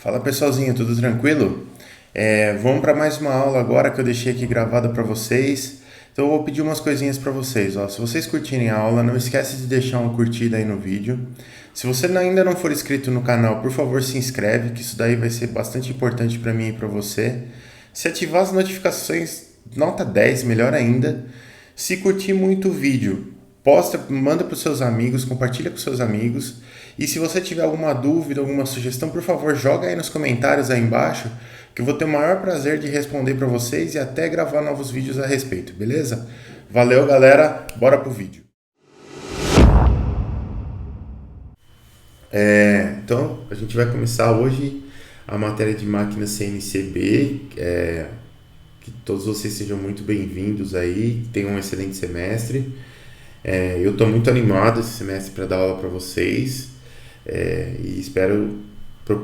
Fala pessoalzinho, tudo tranquilo? Vamos para mais uma aula agora que eu deixei aqui gravada para vocês. Então eu vou pedir umas coisinhas para vocês. Ó. Se vocês curtirem a aula, não esquece de deixar uma curtida aí no vídeo. Se você ainda não for inscrito no canal, por favor se inscreve, que isso daí vai ser bastante importante para mim e para você. Se ativar as notificações, nota 10, melhor ainda. Se curtir muito o vídeo, posta, manda para os seus amigos, compartilha com seus amigos. E se você tiver alguma dúvida, alguma sugestão, por favor, joga aí nos comentários aí embaixo, que eu vou ter o maior prazer de responder para vocês e até gravar novos vídeos a respeito, beleza? Valeu, galera, bora pro vídeo. Então, a gente vai começar hoje a matéria de máquina CNCB. Que todos vocês sejam muito bem-vindos aí, tenham um excelente semestre. Eu estou muito animado esse semestre para dar aula para vocês e espero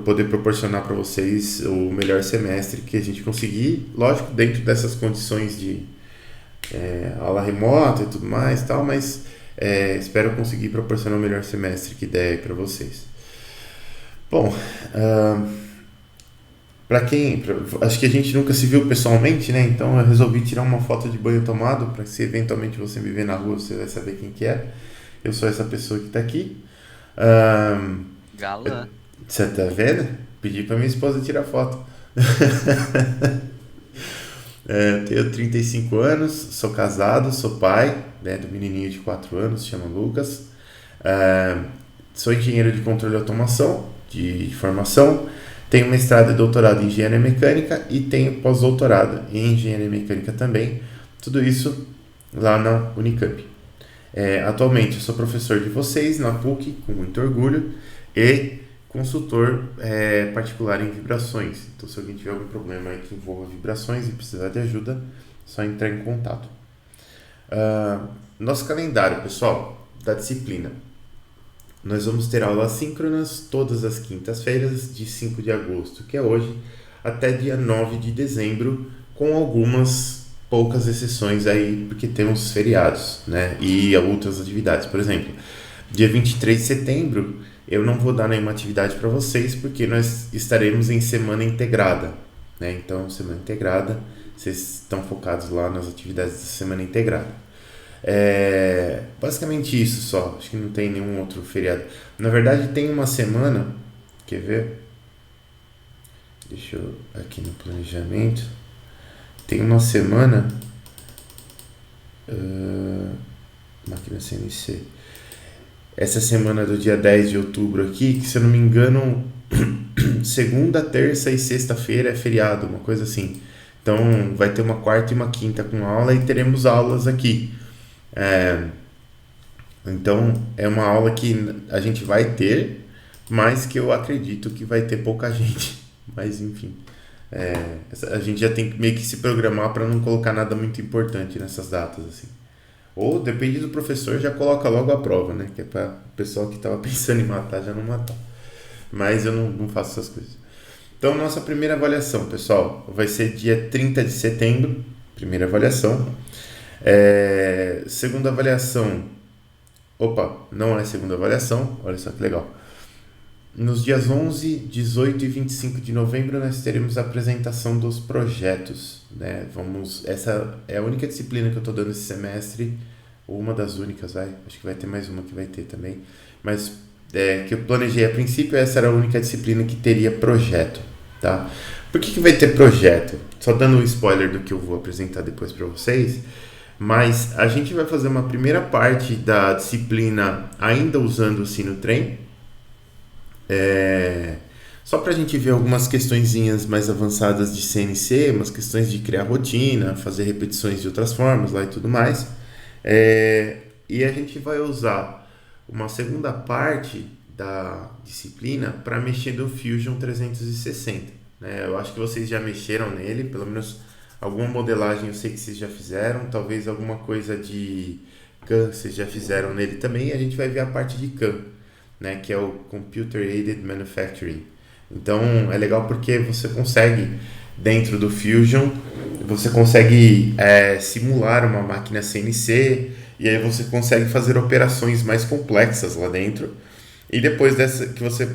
poder proporcionar para vocês o melhor semestre que a gente conseguir, lógico, dentro dessas condições de aula remota e tudo mais, tal, mas espero conseguir proporcionar o melhor semestre que der para vocês. Bom, acho que a gente nunca se viu pessoalmente, né? Então eu resolvi tirar uma foto de banho tomado para se eventualmente você me ver na rua, você vai saber quem que é. Eu sou essa pessoa que está aqui. Galã. Você tá vendo? Pedi para minha esposa tirar foto. Tenho 35 anos, sou casado, sou pai, né, do menininho de 4 anos, se chama Lucas. Sou engenheiro de controle e automação, de formação. Tenho mestrado e doutorado em engenharia mecânica e tenho pós-doutorado em engenharia mecânica também. Tudo isso lá na Unicamp. Atualmente eu sou professor de vocês na PUC, com muito orgulho, e consultor particular em vibrações. Então, se alguém tiver algum problema aí que envolva vibrações e precisar de ajuda, é só entrar em contato. Nosso calendário, pessoal, da disciplina. Nós vamos ter aulas síncronas todas as quintas-feiras de 5 de agosto, que é hoje, até dia 9 de dezembro, com algumas poucas exceções aí, porque temos feriados, né? E outras atividades. Por exemplo, dia 23 de setembro, eu não vou dar nenhuma atividade para vocês, porque nós estaremos em semana integrada, né? Então, semana integrada, vocês estão focados lá nas atividades da semana integrada. Basicamente isso só, acho que não tem nenhum outro feriado. Na verdade, tem uma semana, quer ver? Deixa eu aqui no planejamento. Tem uma semana, máquina CNC. Essa semana do dia 10 de outubro aqui, que se eu não me engano, segunda, terça e sexta-feira é feriado, uma coisa assim. Então vai ter uma quarta e uma quinta com aula e teremos aulas aqui. Então é uma aula que a gente vai ter, mas que eu acredito que vai ter pouca gente. Mas enfim, a gente já tem que meio que se programar para não colocar nada muito importante nessas datas assim. Ou depende do professor, já coloca logo a prova, né? Que é para o pessoal que estava pensando em matar já não matar. Mas eu não faço essas coisas. Então nossa primeira avaliação, pessoal, vai ser dia 30 de setembro, primeira avaliação. Segunda avaliação. Opa, não é segunda avaliação, olha só que legal. Nos dias 11, 18 e 25 de novembro nós teremos a apresentação dos projetos, né? Essa é a única disciplina que eu estou dando esse semestre, ou uma das únicas, acho que vai ter mais uma que vai ter também, mas que eu planejei a princípio, essa era a única disciplina que teria projeto, tá? Por que vai ter projeto? Só dando um spoiler do que eu vou apresentar depois para vocês. Mas a gente vai fazer uma primeira parte da disciplina ainda usando o Sinotrem, só para a gente ver algumas questõezinhas mais avançadas de CNC, umas questões de criar rotina, fazer repetições de outras formas lá e tudo mais. E a gente vai usar uma segunda parte da disciplina para mexer no Fusion 360. Né? Eu acho que vocês já mexeram nele, pelo menos alguma modelagem eu sei que vocês já fizeram, talvez alguma coisa de CAM vocês já fizeram nele também, e a gente vai ver a parte de CAM, né, que é o Computer Aided Manufacturing. Então é legal porque você consegue, dentro do Fusion, você consegue simular uma máquina CNC, e aí você consegue fazer operações mais complexas lá dentro, e depois dessa que você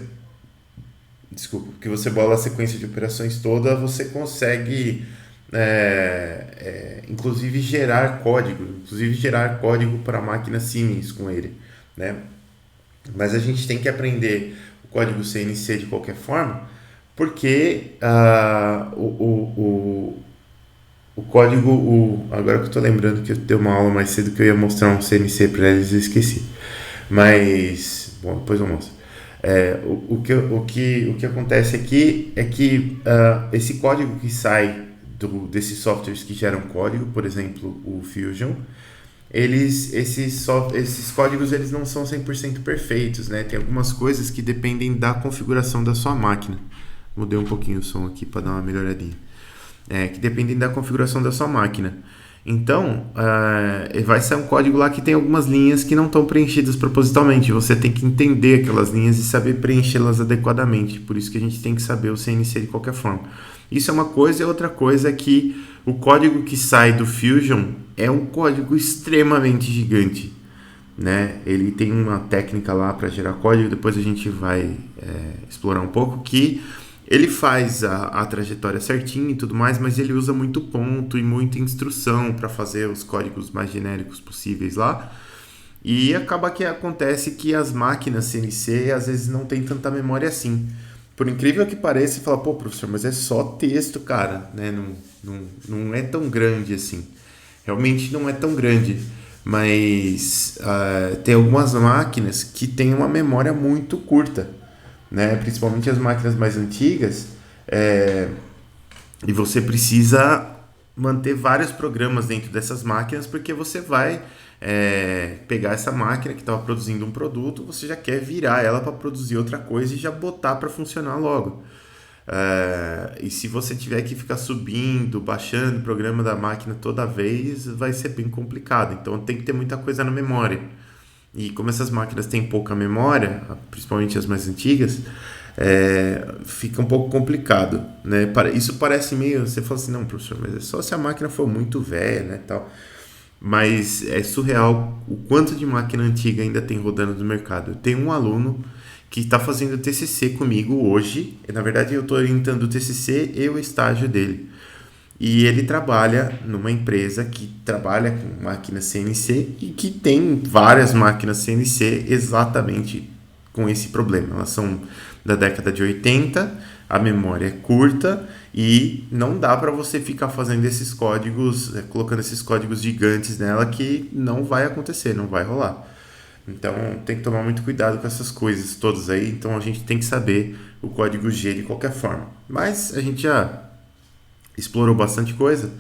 Desculpa, porque você bola a sequência de operações toda, você consegue inclusive gerar código para máquinas Siemens com ele, né? Mas a gente tem que aprender o código CNC de qualquer forma, porque o código, agora que eu estou lembrando que eu dei uma aula mais cedo que eu ia mostrar um CNC para eles, eu esqueci. Mas, bom, depois eu mostro. O que acontece aqui é que esse código que sai desses softwares que geram código, por exemplo, o Fusion, esses códigos eles não são 100% perfeitos, né? Tem algumas coisas que dependem da configuração da sua máquina. Mudei um pouquinho o som aqui para dar uma melhoradinha. Que dependem da configuração da sua máquina. Então, vai sair um código lá que tem algumas linhas que não estão preenchidas propositalmente. Você tem que entender aquelas linhas e saber preenchê-las adequadamente. Por isso que a gente tem que saber o CNC de qualquer forma. Isso é uma coisa, e outra coisa é que o código que sai do Fusion é um código extremamente gigante, né? Ele tem uma técnica lá para gerar código, depois a gente vai explorar um pouco, que ele faz a trajetória certinha e tudo mais, mas ele usa muito ponto e muita instrução para fazer os códigos mais genéricos possíveis lá. E acaba que acontece que as máquinas CNC às vezes não tem tanta memória assim. Por incrível que pareça, você fala, pô, professor, mas é só texto, cara, né? Não é tão grande assim. Realmente não é tão grande. Mas tem algumas máquinas que têm uma memória muito curta, né? Principalmente as máquinas mais antigas, e você precisa manter vários programas dentro dessas máquinas, porque você vai pegar essa máquina que estava produzindo um produto, você já quer virar ela para produzir outra coisa e já botar para funcionar logo. E se você tiver que ficar subindo, baixando o programa da máquina toda vez, vai ser bem complicado. Então tem que ter muita coisa na memória. E como essas máquinas têm pouca memória, principalmente as mais antigas, fica um pouco complicado, né? Isso parece meio... Você fala assim, não, professor, mas é só se a máquina for muito velha, né, tal. Mas é surreal o quanto de máquina antiga ainda tem rodando no mercado. Eu tenho um aluno que está fazendo TCC comigo hoje. Na verdade, eu estou orientando o TCC e o estágio dele. E ele trabalha numa empresa que trabalha com máquinas CNC e que tem várias máquinas CNC exatamente com esse problema. Elas são da década de 80, a memória é curta e não dá para você ficar fazendo esses códigos, colocando esses códigos gigantes nela, que não vai acontecer, não vai rolar. Então tem que tomar muito cuidado com essas coisas todas aí. Então a gente tem que saber o código G de qualquer forma. Mas a gente já explorou bastante coisa,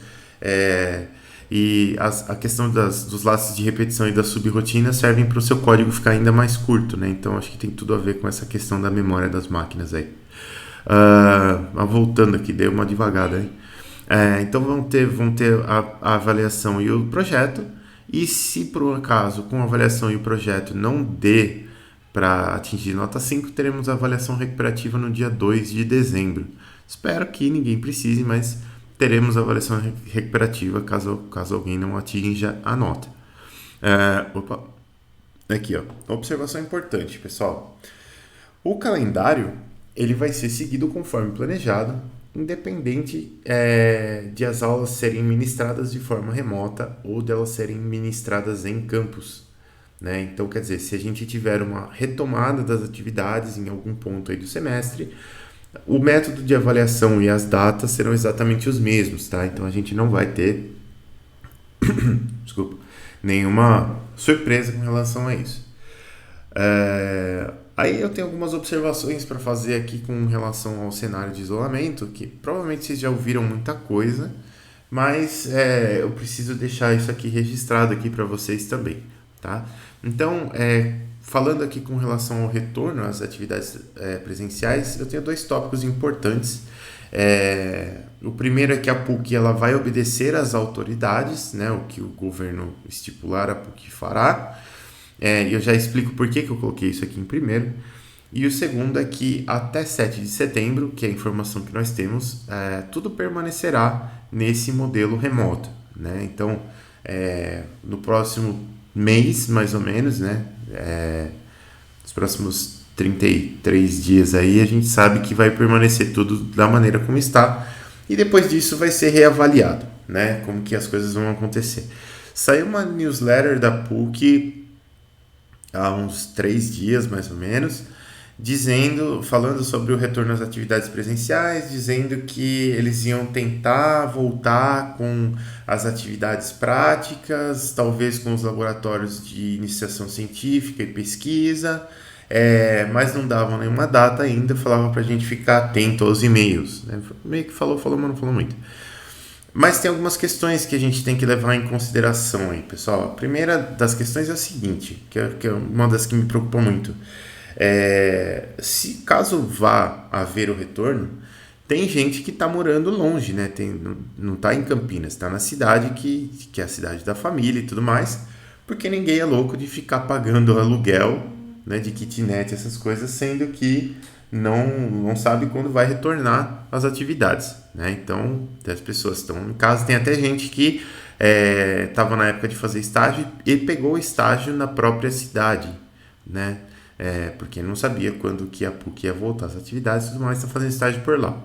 e a questão dos laços de repetição e da subrotina servem para o seu código ficar ainda mais curto, né? Então acho que tem tudo a ver com essa questão da memória das máquinas aí. Voltando aqui, dei uma devagada aí. Então vão ter a avaliação e o projeto, e se por um acaso com a avaliação e o projeto não dê para atingir nota 5, teremos a avaliação recuperativa no dia 2 de dezembro. Espero que ninguém precise, mas teremos a avaliação recuperativa caso alguém não atinja a nota. Aqui, ó. Observação importante, pessoal. O calendário ele vai ser seguido conforme planejado, independente de as aulas serem ministradas de forma remota ou de elas serem ministradas em campus, né? Então, quer dizer, se a gente tiver uma retomada das atividades em algum ponto aí do semestre, o método de avaliação e as datas serão exatamente os mesmos, tá? Então a gente não vai ter desculpa, nenhuma surpresa com relação a isso. Aí eu tenho algumas observações para fazer aqui com relação ao cenário de isolamento, que provavelmente vocês já ouviram muita coisa, mas eu preciso deixar isso aqui registrado aqui para vocês também, tá? Então, falando aqui com relação ao retorno às atividades presenciais, eu tenho dois tópicos importantes. O primeiro é que a PUC ela vai obedecer às autoridades, né, o que o governo estipular, a PUC fará. Eu já explico por que eu coloquei isso aqui em primeiro. E o segundo é que até 7 de setembro, que é a informação que nós temos, tudo permanecerá nesse modelo remoto, né? Então, no próximo mês, mais ou menos, né, nos próximos 33 dias aí, a gente sabe que vai permanecer tudo da maneira como está. E depois disso vai ser reavaliado, né? Como que as coisas vão acontecer. Saiu uma newsletter da PUC há uns 3 dias, mais ou menos, falando sobre o retorno às atividades presenciais, dizendo que eles iam tentar voltar com as atividades práticas, talvez com os laboratórios de iniciação científica e pesquisa, mas não davam nenhuma data ainda, falavam para a gente ficar atento aos e-mails, né? Meio que falou, mas não falou muito. Mas tem algumas questões que a gente tem que levar em consideração aí, pessoal. A primeira das questões é a seguinte, que é uma das que me preocupa muito. Se caso vá haver o retorno, tem gente que está morando longe, né? Não está em Campinas, está na cidade que é a cidade da família e tudo mais, porque ninguém é louco de ficar pagando aluguel, né, de kitnet, essas coisas, sendo que não sabe quando vai retornar as atividades, né? Então, as pessoas estão em casa. Tem até gente que estava na época de fazer estágio e pegou o estágio na própria cidade, né? Porque não sabia quando que a PUC ia voltar às atividades e tudo mais, está fazendo estágio por lá.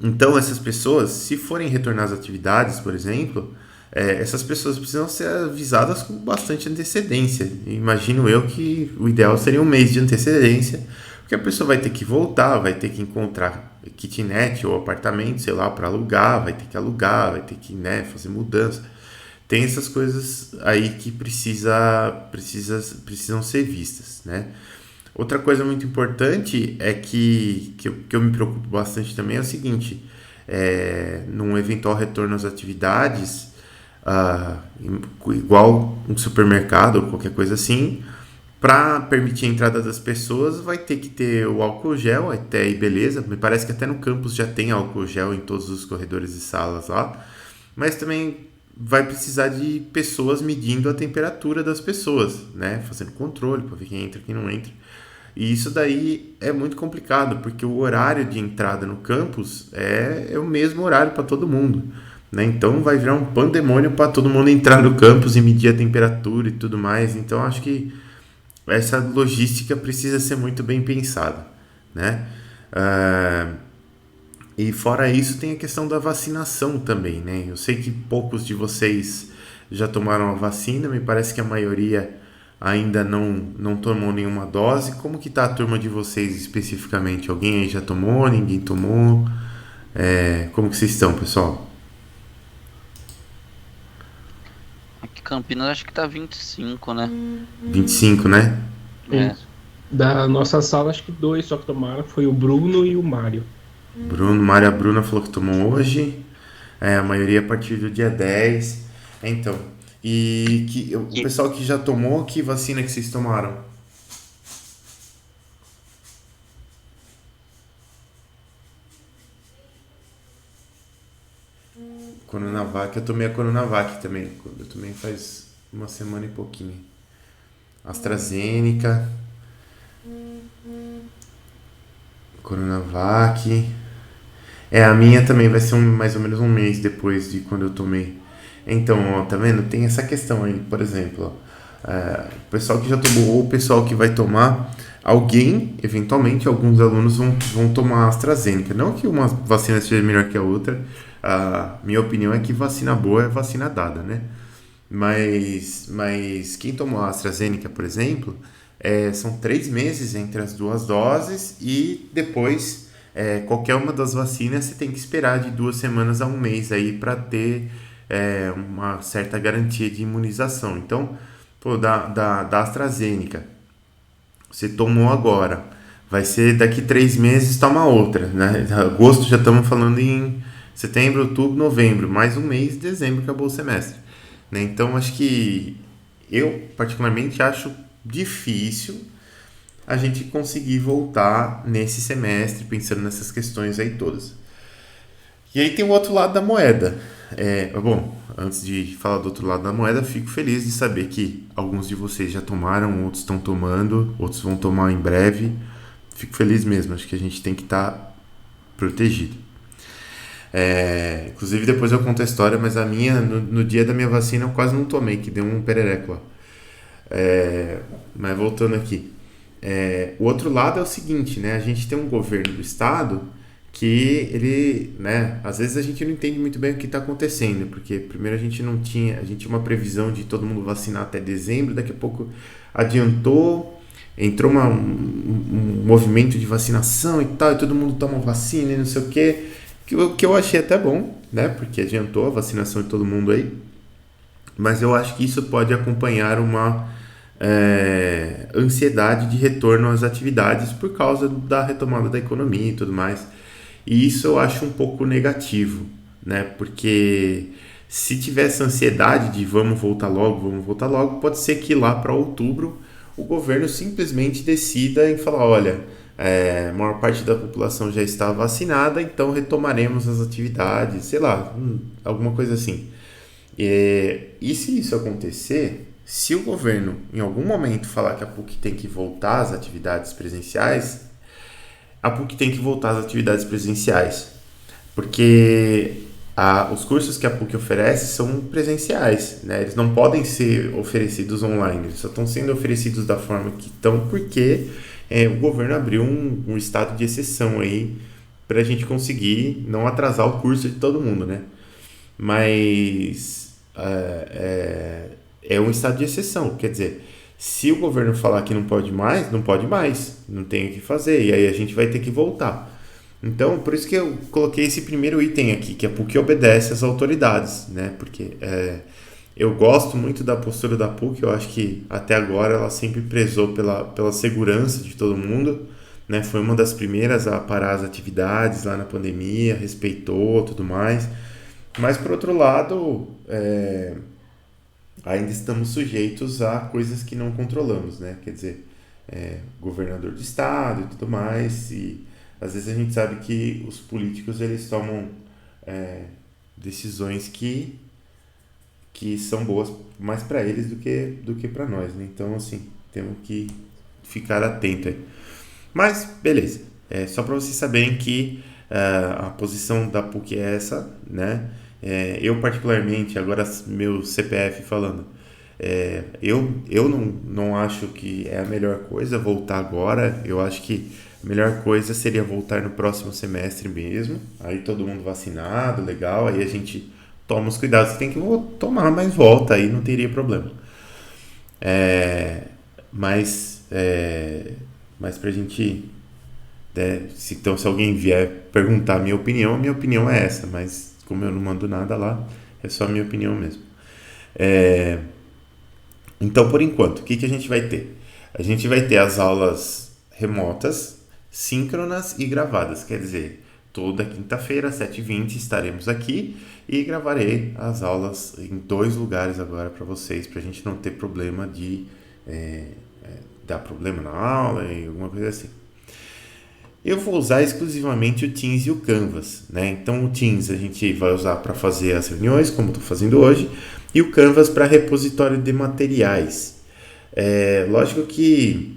Então, essas pessoas, se forem retornar às atividades, por exemplo, essas pessoas precisam ser avisadas com bastante antecedência. Imagino eu que o ideal seria um mês de antecedência, porque a pessoa vai ter que voltar, vai ter que encontrar kitnet ou apartamento, sei lá, para alugar, vai ter que alugar, vai ter que, né, fazer mudança. Tem essas coisas aí que precisam ser vistas, né? Outra coisa muito importante é que eu me preocupo bastante também é o seguinte, num eventual retorno às atividades, igual um supermercado ou qualquer coisa assim, para permitir a entrada das pessoas vai ter que ter o álcool gel, até aí beleza, me parece que até no campus já tem álcool gel em todos os corredores e salas lá, mas também vai precisar de pessoas medindo a temperatura das pessoas, né, fazendo controle para ver quem entra e quem não entra. E isso daí é muito complicado, porque o horário de entrada no campus é o mesmo horário para todo mundo, né? Então vai virar um pandemônio para todo mundo entrar no campus e medir a temperatura e tudo mais. Então acho que essa logística precisa ser muito bem pensada, né? E fora isso tem a questão da vacinação também, né? Eu sei que poucos de vocês já tomaram a vacina, me parece que a maioria ainda não tomou nenhuma dose. Como que tá a turma de vocês especificamente? Alguém aí já tomou? Ninguém tomou? Como que vocês estão, pessoal? Aqui em Campinas acho que tá 25, né? 25, né? É. Da nossa sala, acho que dois só que tomaram, foi o Bruno e o Mário. Maria Bruna falou que tomou hoje. A maioria a partir do dia 10. Então, o pessoal que já tomou, que vacina que vocês tomaram? Coronavac, eu tomei a Coronavac também. Eu tomei faz uma semana e pouquinho. AstraZeneca, Coronavac. A minha também vai ser mais ou menos um mês depois de quando eu tomei. Então, ó, tá vendo? Tem essa questão aí, por exemplo, o pessoal que já tomou ou o pessoal que vai tomar, eventualmente, alguns alunos vão tomar a AstraZeneca. Não que uma vacina seja melhor que a outra, a minha opinião é que vacina boa é vacina dada, né? Mas quem tomou a AstraZeneca, por exemplo, são 3 meses entre as duas doses e depois qualquer uma das vacinas você tem que esperar de 2 semanas a um mês aí para ter uma certa garantia de imunização. Então, da AstraZeneca, você tomou agora, vai ser daqui 3 meses toma outra, né? Agosto já estamos falando em setembro, outubro, novembro, mais um mês, dezembro acabou o semestre, né? Então, acho que eu particularmente acho difícil a gente conseguir voltar nesse semestre, pensando nessas questões aí todas. E aí tem o outro lado da moeda. Bom, antes de falar do outro lado da moeda, fico feliz de saber que alguns de vocês já tomaram, outros estão tomando, outros vão tomar em breve. Fico feliz mesmo, acho que a gente tem que estar protegido. Inclusive depois eu conto a história, mas a minha, no dia da minha vacina eu quase não tomei, que deu um perereco lá. Mas voltando aqui. O outro lado é o seguinte, né? A gente tem um governo do estado que ele, né? Às vezes a gente não entende muito bem o que está acontecendo, porque primeiro a gente tinha uma previsão de todo mundo vacinar até dezembro, daqui a pouco adiantou, entrou um movimento de vacinação e tal, e todo mundo toma vacina e não sei o quê, que eu achei até bom, né? Porque adiantou a vacinação de todo mundo aí, mas eu acho que isso pode acompanhar uma ansiedade de retorno às atividades por causa da retomada da economia e tudo mais. E isso eu acho um pouco negativo, né? Porque se tivesse ansiedade de vamos voltar logo, pode ser que lá para outubro o governo simplesmente decida em falar, olha, a maior parte da população já está vacinada, então retomaremos as atividades, sei lá, alguma coisa assim. E se isso acontecer, se o governo em algum momento falar que a PUC tem que voltar às atividades presenciais, a PUC tem que voltar às atividades presenciais, porque os cursos que a PUC oferece são presenciais, né? Eles não podem ser oferecidos online, eles só estão sendo oferecidos da forma que estão porque o governo abriu um estado de exceção aí para a gente conseguir não atrasar o curso de todo mundo, né? Mas é um estado de exceção, quer dizer, se o governo falar que não pode mais, não pode mais, não tem o que fazer, e aí a gente vai ter que voltar. Então, por isso que eu coloquei esse primeiro item aqui, que a PUC obedece às autoridades, né? Porque eu gosto muito da postura da PUC, eu acho que até agora ela sempre prezou pela segurança de todo mundo, né? Foi uma das primeiras a parar as atividades lá na pandemia, respeitou tudo mais. Mas, por outro lado, ainda estamos sujeitos a coisas que não controlamos, né? Quer dizer, governador do estado e tudo mais, e às vezes a gente sabe que os políticos eles tomam decisões que são boas mais para eles do que para nós, né? Então, assim, temos que ficar atento aí. Mas, beleza. Só para vocês saberem que a posição da PUC é essa, né? Eu particularmente, agora meu CPF falando, eu não acho que é a melhor coisa voltar agora. Eu acho que a melhor coisa seria voltar no próximo semestre mesmo. Aí todo mundo vacinado, legal. Aí a gente toma os cuidados que tem que tomar, mas volta, aí não teria problema. Mas, mas pra gente... Então, se alguém vier perguntar a minha opinião é essa, mas como eu não mando nada lá, é só a minha opinião mesmo. Então, por enquanto, o que a gente vai ter? A gente vai ter as aulas remotas, síncronas e gravadas, quer dizer, toda quinta-feira, às 7h20, estaremos aqui e gravarei as aulas em 2 lugares agora para vocês, para a gente não ter problema de dar problema na aula e alguma coisa assim. Eu vou usar exclusivamente o Teams e o Canvas, né? Então o Teams a gente vai usar para fazer as reuniões, como estou fazendo hoje, e o Canvas para repositório de materiais. Lógico que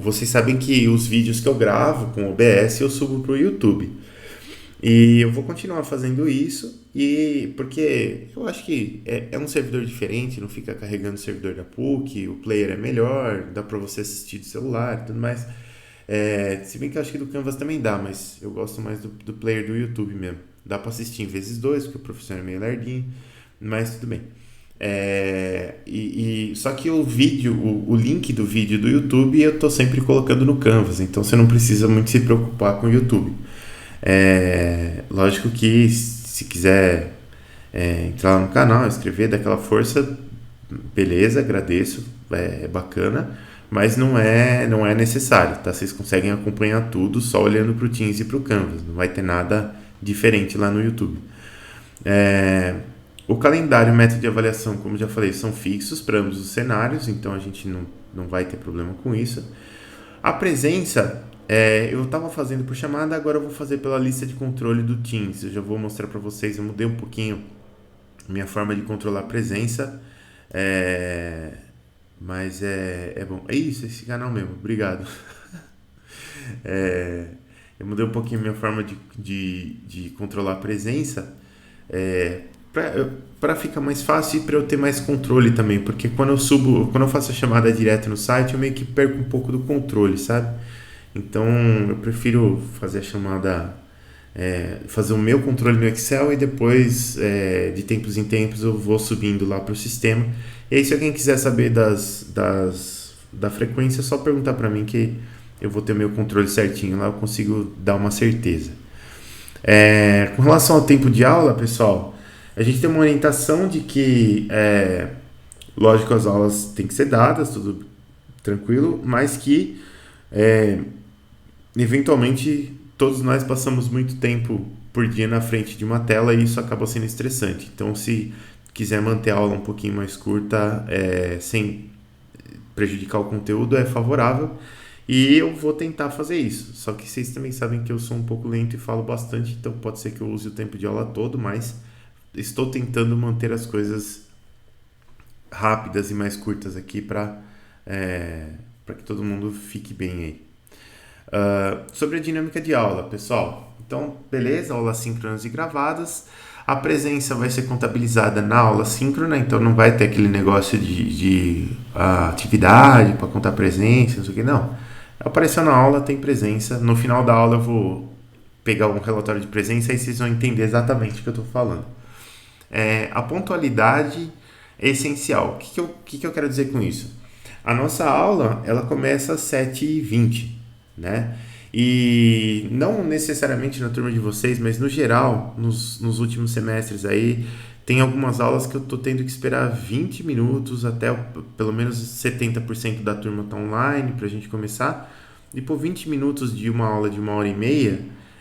vocês sabem que os vídeos que eu gravo com o OBS eu subo para o YouTube. E eu vou continuar fazendo isso, porque eu acho que é um servidor diferente, não fica carregando o servidor da PUC, o player é melhor, dá para você assistir do celular e tudo mais. Se bem que eu acho que do Canvas também dá, mas eu gosto mais do player do YouTube mesmo. Dá para assistir em vezes 2, porque o professor é meio lardinho, mas tudo bem. Só que o vídeo, o link do vídeo do YouTube eu tô sempre colocando no Canvas, então você não precisa muito se preocupar com o YouTube. Lógico que se quiser entrar no canal, inscrever, dar aquela força, beleza, agradeço, é bacana, mas não é necessário, tá? Vocês conseguem acompanhar tudo só olhando para o Teams e para o Canvas, não vai ter nada diferente lá no YouTube. O calendário e o método de avaliação, como já falei, são fixos para ambos os cenários, então a gente não vai ter problema com isso. A presença, eu estava fazendo por chamada, agora eu vou fazer pela lista de controle do Teams. Eu já vou mostrar para vocês, eu mudei um pouquinho a minha forma de controlar a presença, mas é bom. É isso, esse canal mesmo, obrigado. Eu mudei um pouquinho a minha forma de controlar a presença, para ficar mais fácil e para eu ter mais controle também, porque quando eu faço a chamada direto no site, eu meio que perco um pouco do controle, sabe? Então eu prefiro fazer a chamada, fazer o meu controle no Excel e depois, de tempos em tempos, eu vou subindo lá para o sistema. E aí, se alguém quiser saber da frequência, é só perguntar para mim que eu vou ter o meu controle certinho lá, eu consigo dar uma certeza. Com relação ao tempo de aula, pessoal, a gente tem uma orientação de que, lógico, as aulas têm que ser dadas, tudo tranquilo, mas que, eventualmente, todos nós passamos muito tempo por dia na frente de uma tela e isso acaba sendo estressante. Então, se quiser manter a aula um pouquinho mais curta, sem prejudicar o conteúdo, é favorável. E eu vou tentar fazer isso. Só que vocês também sabem que eu sou um pouco lento e falo bastante, então pode ser que eu use o tempo de aula todo, mas estou tentando manter as coisas rápidas e mais curtas aqui para que todo mundo fique bem aí. Sobre a dinâmica de aula, pessoal. Então, beleza, aulas síncronas e gravadas. A presença vai ser contabilizada na aula síncrona, então não vai ter aquele negócio de atividade para contar presença, não sei o que, não. Apareceu na aula, tem presença. No final da aula eu vou pegar um relatório de presença e vocês vão entender exatamente o que eu estou falando. A pontualidade é essencial. O que eu quero dizer com isso? A nossa aula, ela começa às 7h20, né? E não necessariamente na turma de vocês, mas no geral, nos últimos semestres aí, tem algumas aulas que eu estou tendo que esperar 20 minutos até pelo menos 70% da turma estar online para a gente começar. E por 20 minutos de uma aula de 1h30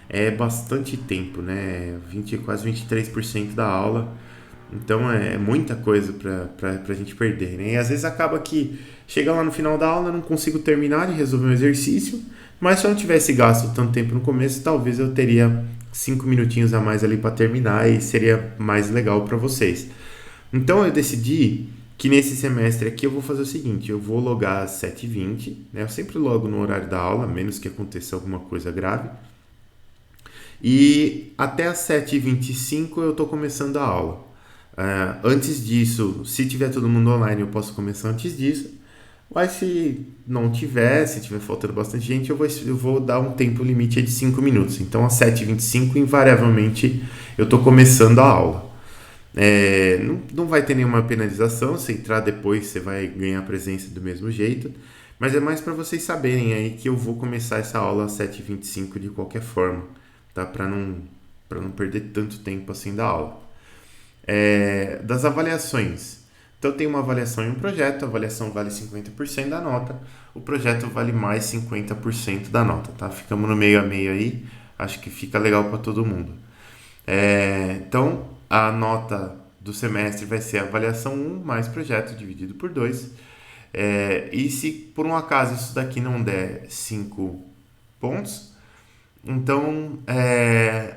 é bastante tempo, né? Quase 23% da aula. Então é muita coisa para a gente perder, né? E às vezes acaba que chega lá no final da aula, eu não consigo terminar de resolver um exercício, mas se eu não tivesse gasto tanto tempo no começo, talvez eu teria 5 minutinhos a mais ali para terminar e seria mais legal para vocês. Então eu decidi que nesse semestre aqui eu vou fazer o seguinte, eu vou logar às 7h20, né? Eu sempre logo no horário da aula, a menos que aconteça alguma coisa grave. E até às 7h25 eu estou começando a aula. Antes disso, se tiver todo mundo online, eu posso começar antes disso. Mas se não tiver, se tiver faltando bastante gente, eu vou dar um tempo limite de 5 minutos. Então, às 7h25, invariavelmente, eu estou começando a aula. Não vai ter nenhuma penalização. Se entrar depois, você vai ganhar presença do mesmo jeito. Mas é mais para vocês saberem aí que eu vou começar essa aula às 7h25 de qualquer forma, tá? Para não perder tanto tempo assim da aula. Das avaliações. Então tem uma avaliação em um projeto, a avaliação vale 50% da nota, o projeto vale mais 50% da nota, tá? Ficamos no meio a meio aí, acho que fica legal para todo mundo. Então a nota do semestre vai ser a avaliação 1 mais projeto dividido por 2. E se por um acaso isso daqui não der 5 pontos, então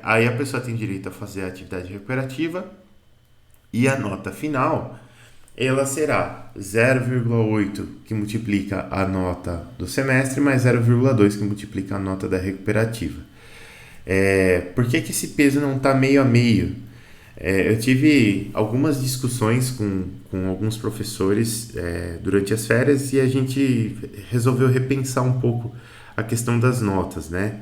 aí a pessoa tem direito a fazer a atividade recuperativa e a nota final ela será 0,8 que multiplica a nota do semestre mais 0,2 que multiplica a nota da recuperativa. Por que esse peso não está meio a meio? Eu tive algumas discussões com alguns professores durante as férias e a gente resolveu repensar um pouco a questão das notas, né?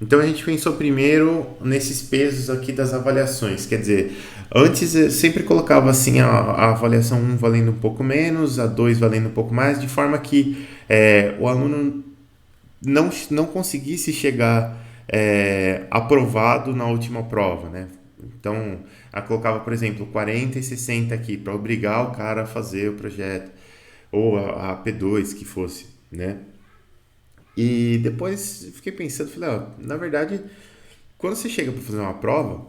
Então a gente pensou primeiro nesses pesos aqui das avaliações, quer dizer, antes eu sempre colocava assim a avaliação 1 valendo um pouco menos, a 2 valendo um pouco mais, de forma que o aluno não conseguisse chegar aprovado na última prova, né? Então, eu colocava, por exemplo, 40 e 60 aqui, para obrigar o cara a fazer o projeto, ou a P2 que fosse, né? E depois fiquei pensando, falei, na verdade, quando você chega para fazer uma prova,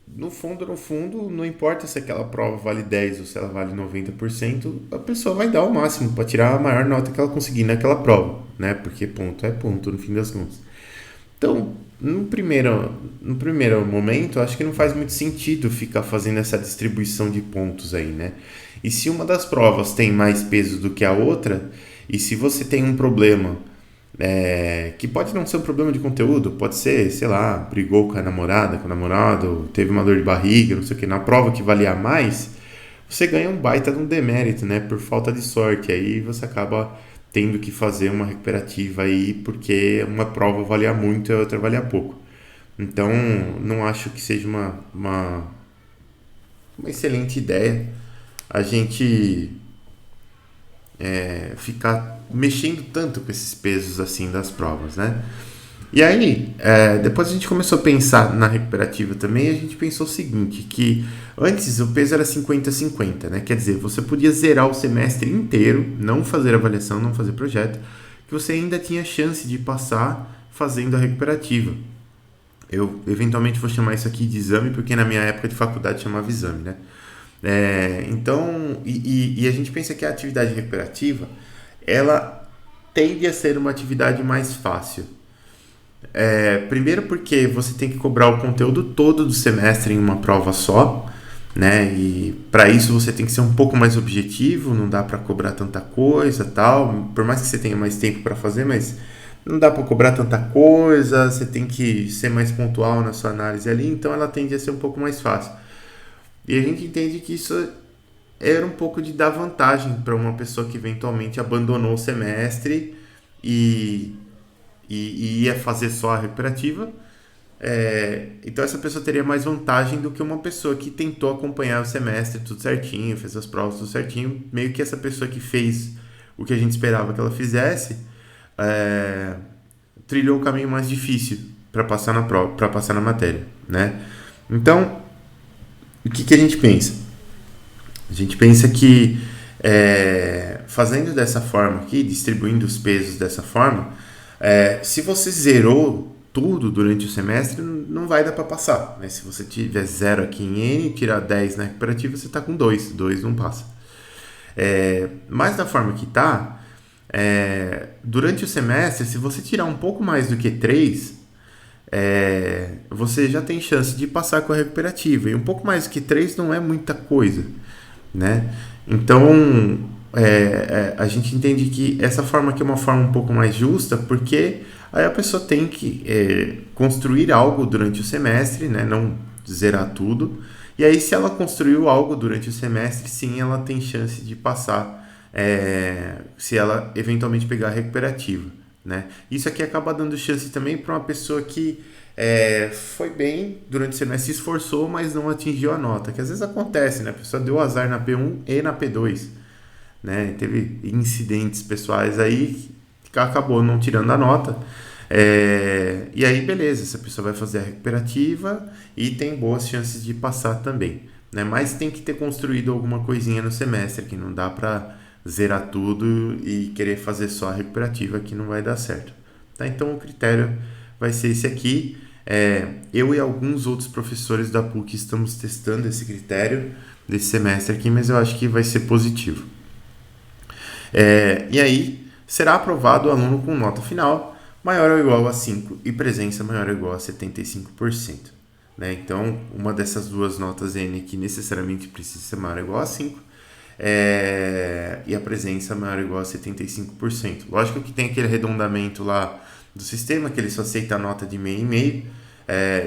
no fundo, não importa se aquela prova vale 10 ou se ela vale 90%, a pessoa vai dar o máximo para tirar a maior nota que ela conseguir naquela prova, né? Porque ponto é ponto, no fim das contas. Então, no primeiro momento, acho que não faz muito sentido ficar fazendo essa distribuição de pontos aí, né? E se uma das provas tem mais peso do que a outra, e se você tem um problema que pode não ser um problema de conteúdo, pode ser, sei lá, brigou com a namorada, com o namorado, teve uma dor de barriga, não sei o que, na prova que valia mais, você ganha um baita de um demérito, né, por falta de sorte, aí você acaba tendo que fazer uma recuperativa aí, porque uma prova valia muito e a outra valia pouco. Então, não acho que seja uma excelente ideia a gente ficar mexendo tanto com esses pesos assim das provas, né? E aí, depois a gente começou a pensar na recuperativa também, e a gente pensou o seguinte, que antes o peso era 50-50, né? Quer dizer, você podia zerar o semestre inteiro, não fazer avaliação, não fazer projeto, que você ainda tinha chance de passar fazendo a recuperativa. Eu eventualmente vou chamar isso aqui de exame, porque na minha época de faculdade chamava exame, né? Então, e a gente pensa que a atividade recuperativa, ela tende a ser uma atividade mais fácil. Primeiro porque você tem que cobrar o conteúdo todo do semestre em uma prova só, né? E para isso você tem que ser um pouco mais objetivo, não dá para cobrar tanta coisa, tal. Por mais que você tenha mais tempo para fazer, mas não dá para cobrar tanta coisa, você tem que ser mais pontual na sua análise ali, então ela tende a ser um pouco mais fácil. E a gente entende que isso era um pouco de dar vantagem para uma pessoa que eventualmente abandonou o semestre e ia fazer só a recuperativa. Então essa pessoa teria mais vantagem do que uma pessoa que tentou acompanhar o semestre tudo certinho, fez as provas tudo certinho. Meio que essa pessoa que fez o que a gente esperava que ela fizesse, trilhou o caminho mais difícil para passar na prova, para passar na matéria, né? Então, o que a gente pensa? A gente pensa que fazendo dessa forma aqui, distribuindo os pesos dessa forma, se você zerou tudo durante o semestre, não vai dar para passar, né? Se você tiver 0 aqui em N, tirar 10 na recuperativa, você está com 2 não passa. Mas da forma que está, durante o semestre, se você tirar um pouco mais do que 3, você já tem chance de passar com a recuperativa. E um pouco mais do que 3 não é muita coisa, né? Então, a gente entende que essa forma aqui é uma forma um pouco mais justa, porque aí a pessoa tem que construir algo durante o semestre, né? Não zerar tudo. E aí, se ela construiu algo durante o semestre, sim, ela tem chance de passar, se ela eventualmente pegar a recuperativa, né? Isso aqui acaba dando chance também para uma pessoa que foi bem durante o semestre, se esforçou, mas não atingiu a nota, que às vezes acontece, né? A pessoa deu azar na P1 e na P2, né? Teve incidentes pessoais aí que acabou não tirando a nota. E aí beleza, essa pessoa vai fazer a recuperativa e tem boas chances de passar também, né? Mas tem que ter construído alguma coisinha no semestre, que não dá para zerar tudo e querer fazer só a recuperativa, que não vai dar certo, tá? Então o critério vai ser esse aqui. Eu e alguns outros professores da PUC estamos testando esse critério desse semestre aqui, mas eu acho que vai ser positivo. E aí será aprovado o aluno com nota final maior ou igual a 5 e presença maior ou igual a 75%. Né? Então, uma dessas duas notas N aqui necessariamente precisa ser maior ou igual a 5, e a presença maior ou igual a 75%. Lógico que tem aquele arredondamento lá do sistema, que ele só aceita a nota de meio e meio,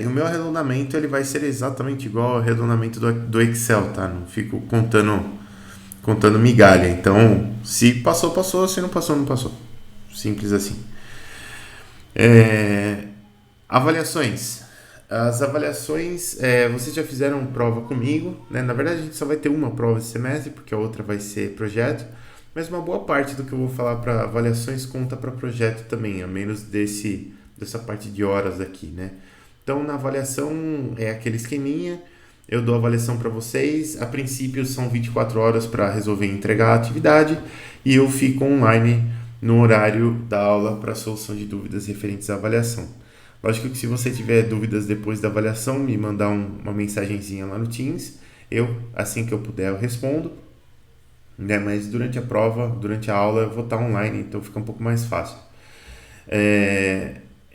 e o meu arredondamento ele vai ser exatamente igual ao arredondamento do Excel, tá? Não fico contando migalha. Então, se passou, passou, se não passou, não passou. Simples assim. Avaliações. As avaliações, vocês já fizeram prova comigo, né? Na verdade, a gente só vai ter uma prova esse semestre, porque a outra vai ser projeto, mas uma boa parte do que eu vou falar para avaliações conta para projeto também, a menos dessa parte de horas aqui, né? Então, na avaliação é aquele esqueminha, eu dou a avaliação para vocês, a princípio são 24 horas para resolver e entregar a atividade, e eu fico online no horário da aula para solução de dúvidas referentes à avaliação. Lógico que se você tiver dúvidas depois da avaliação, me mandar uma mensagenzinha lá no Teams, assim que eu puder, eu respondo, né? Mas durante a prova, durante a aula, eu vou estar online, então fica um pouco mais fácil.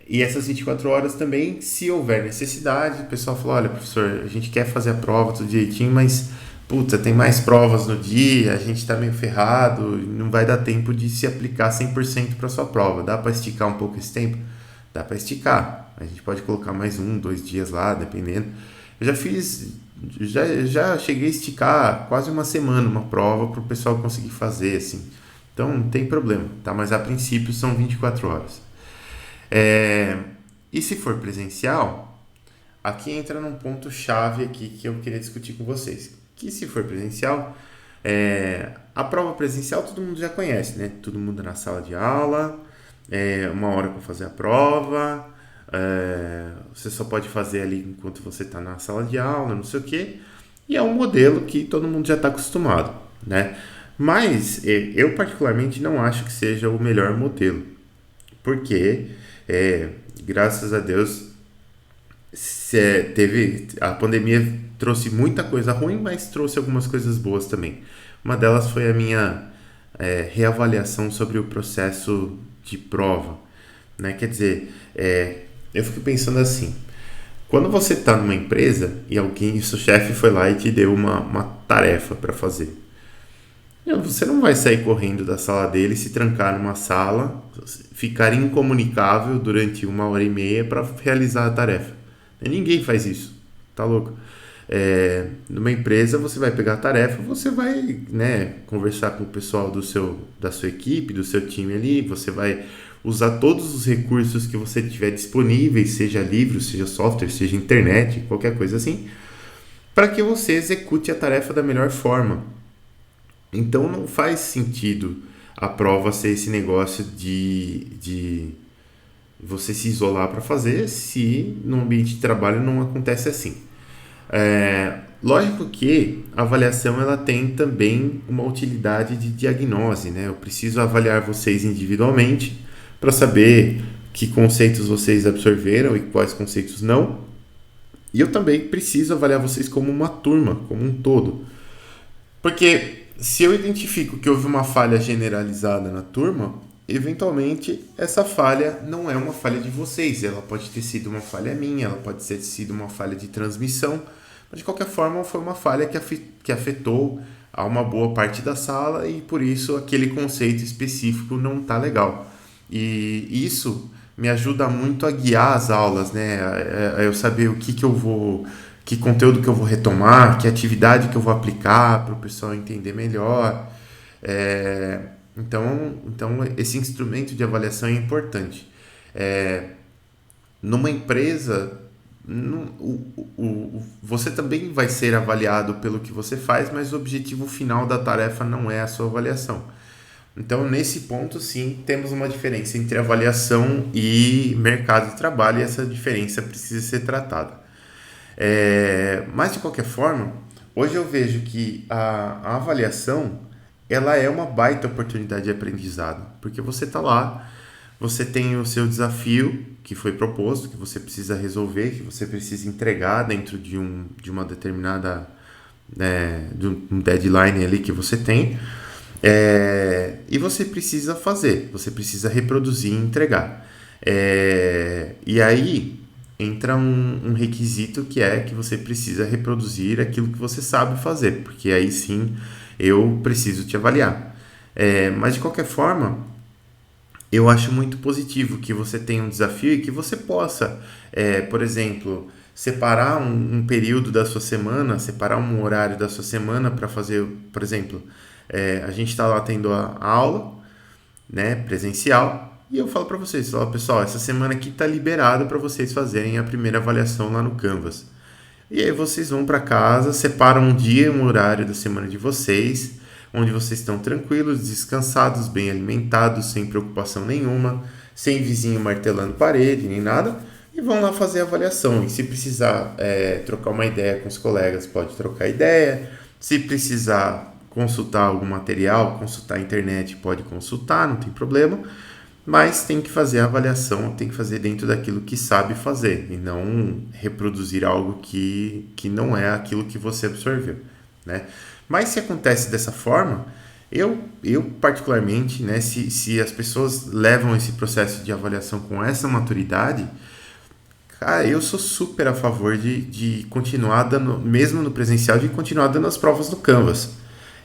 E essas 24 horas também, se houver necessidade, o pessoal fala, olha, professor, a gente quer fazer a prova tudo direitinho, mas puta, tem mais provas no dia, a gente tá meio ferrado, não vai dar tempo de se aplicar 100% para sua prova. Dá para esticar um pouco esse tempo? Dá para esticar. A gente pode colocar mais 1, 2 dias lá, dependendo. Eu já cheguei a esticar quase uma semana uma prova para o pessoal conseguir fazer, assim. Então não tem problema, tá? Mas a princípio são 24 horas. E se for presencial, aqui entra num ponto chave aqui que eu queria discutir com vocês. Que se for presencial, a prova presencial todo mundo já conhece, né? Todo mundo na sala de aula, 1 hora para fazer a prova, você só pode fazer ali enquanto você está na sala de aula, não sei o quê. E é um modelo que todo mundo já está acostumado, né? Mas eu particularmente não acho que seja o melhor modelo, porque graças a Deus a pandemia trouxe muita coisa ruim, mas trouxe algumas coisas boas também. Uma delas foi a minha reavaliação sobre o processo de prova, né? Quer dizer, eu fico pensando assim, quando você está numa empresa e alguém, seu chefe foi lá e te deu uma tarefa para fazer, você não vai sair correndo da sala dele, se trancar numa sala, ficar incomunicável durante 1 hora e meia para realizar a tarefa. Ninguém faz isso, tá louco? Numa empresa você vai pegar a tarefa, você vai, né, conversar com o pessoal da sua equipe, do seu time ali, você vai usar todos os recursos que você tiver disponíveis, seja livro, seja software, seja internet, qualquer coisa assim, para que você execute a tarefa da melhor forma. Então não faz sentido a prova ser esse negócio de você se isolar para fazer, se no ambiente de trabalho não acontece assim. Lógico que a avaliação ela tem também uma utilidade de diagnose, né? Eu preciso avaliar vocês individualmente para saber que conceitos vocês absorveram e quais conceitos não. E eu também preciso avaliar vocês como uma turma, como um todo. Porque se eu identifico que houve uma falha generalizada na turma, eventualmente essa falha não é uma falha de vocês, ela pode ter sido uma falha minha, ela pode ter sido uma falha de transmissão, mas de qualquer forma foi uma falha que afetou a uma boa parte da sala e por isso aquele conceito específico não está legal. E isso me ajuda muito a guiar as aulas, né? Eu saber o que eu vou, que conteúdo que eu vou retomar, que atividade que eu vou aplicar para o pessoal entender melhor. Então esse instrumento de avaliação é importante. Numa empresa, você também vai ser avaliado pelo que você faz, mas o objetivo final da tarefa não é a sua avaliação. Então, nesse ponto, sim, temos uma diferença entre avaliação e mercado de trabalho, e essa diferença precisa ser tratada. Mas, de qualquer forma, hoje eu vejo que a avaliação ela é uma baita oportunidade de aprendizado, porque você está lá, você tem o seu desafio que foi proposto, que você precisa resolver, que você precisa entregar dentro de uma determinada de um deadline ali que você tem, e você precisa fazer, você precisa reproduzir e entregar. E aí entra um requisito que é que você precisa reproduzir aquilo que você sabe fazer, porque aí sim eu preciso te avaliar. Mas de qualquer forma, eu acho muito positivo que você tenha um desafio e que você possa, por exemplo, separar um período da sua semana, separar um horário da sua semana para fazer, por exemplo, a gente está lá tendo a aula, né, presencial, e eu falo para vocês, pessoal, essa semana aqui está liberado para vocês fazerem a primeira avaliação lá no Canvas. E aí vocês vão para casa, separam um dia e um horário da semana de vocês, onde vocês estão tranquilos, descansados, bem alimentados, sem preocupação nenhuma, sem vizinho martelando parede, nem nada, e vão lá fazer a avaliação. E se precisar trocar uma ideia com os colegas, pode trocar ideia. Se precisar consultar algum material, consultar a internet, pode consultar, não tem problema. Mas tem que fazer a avaliação, tem que fazer dentro daquilo que sabe fazer, e não reproduzir algo que não é aquilo que você absorveu, né? Mas se acontece dessa forma, eu particularmente, né, se as pessoas levam esse processo de avaliação com essa maturidade, Cara, eu sou super a favor de continuar dando, mesmo no presencial, de continuar dando as provas no Canvas.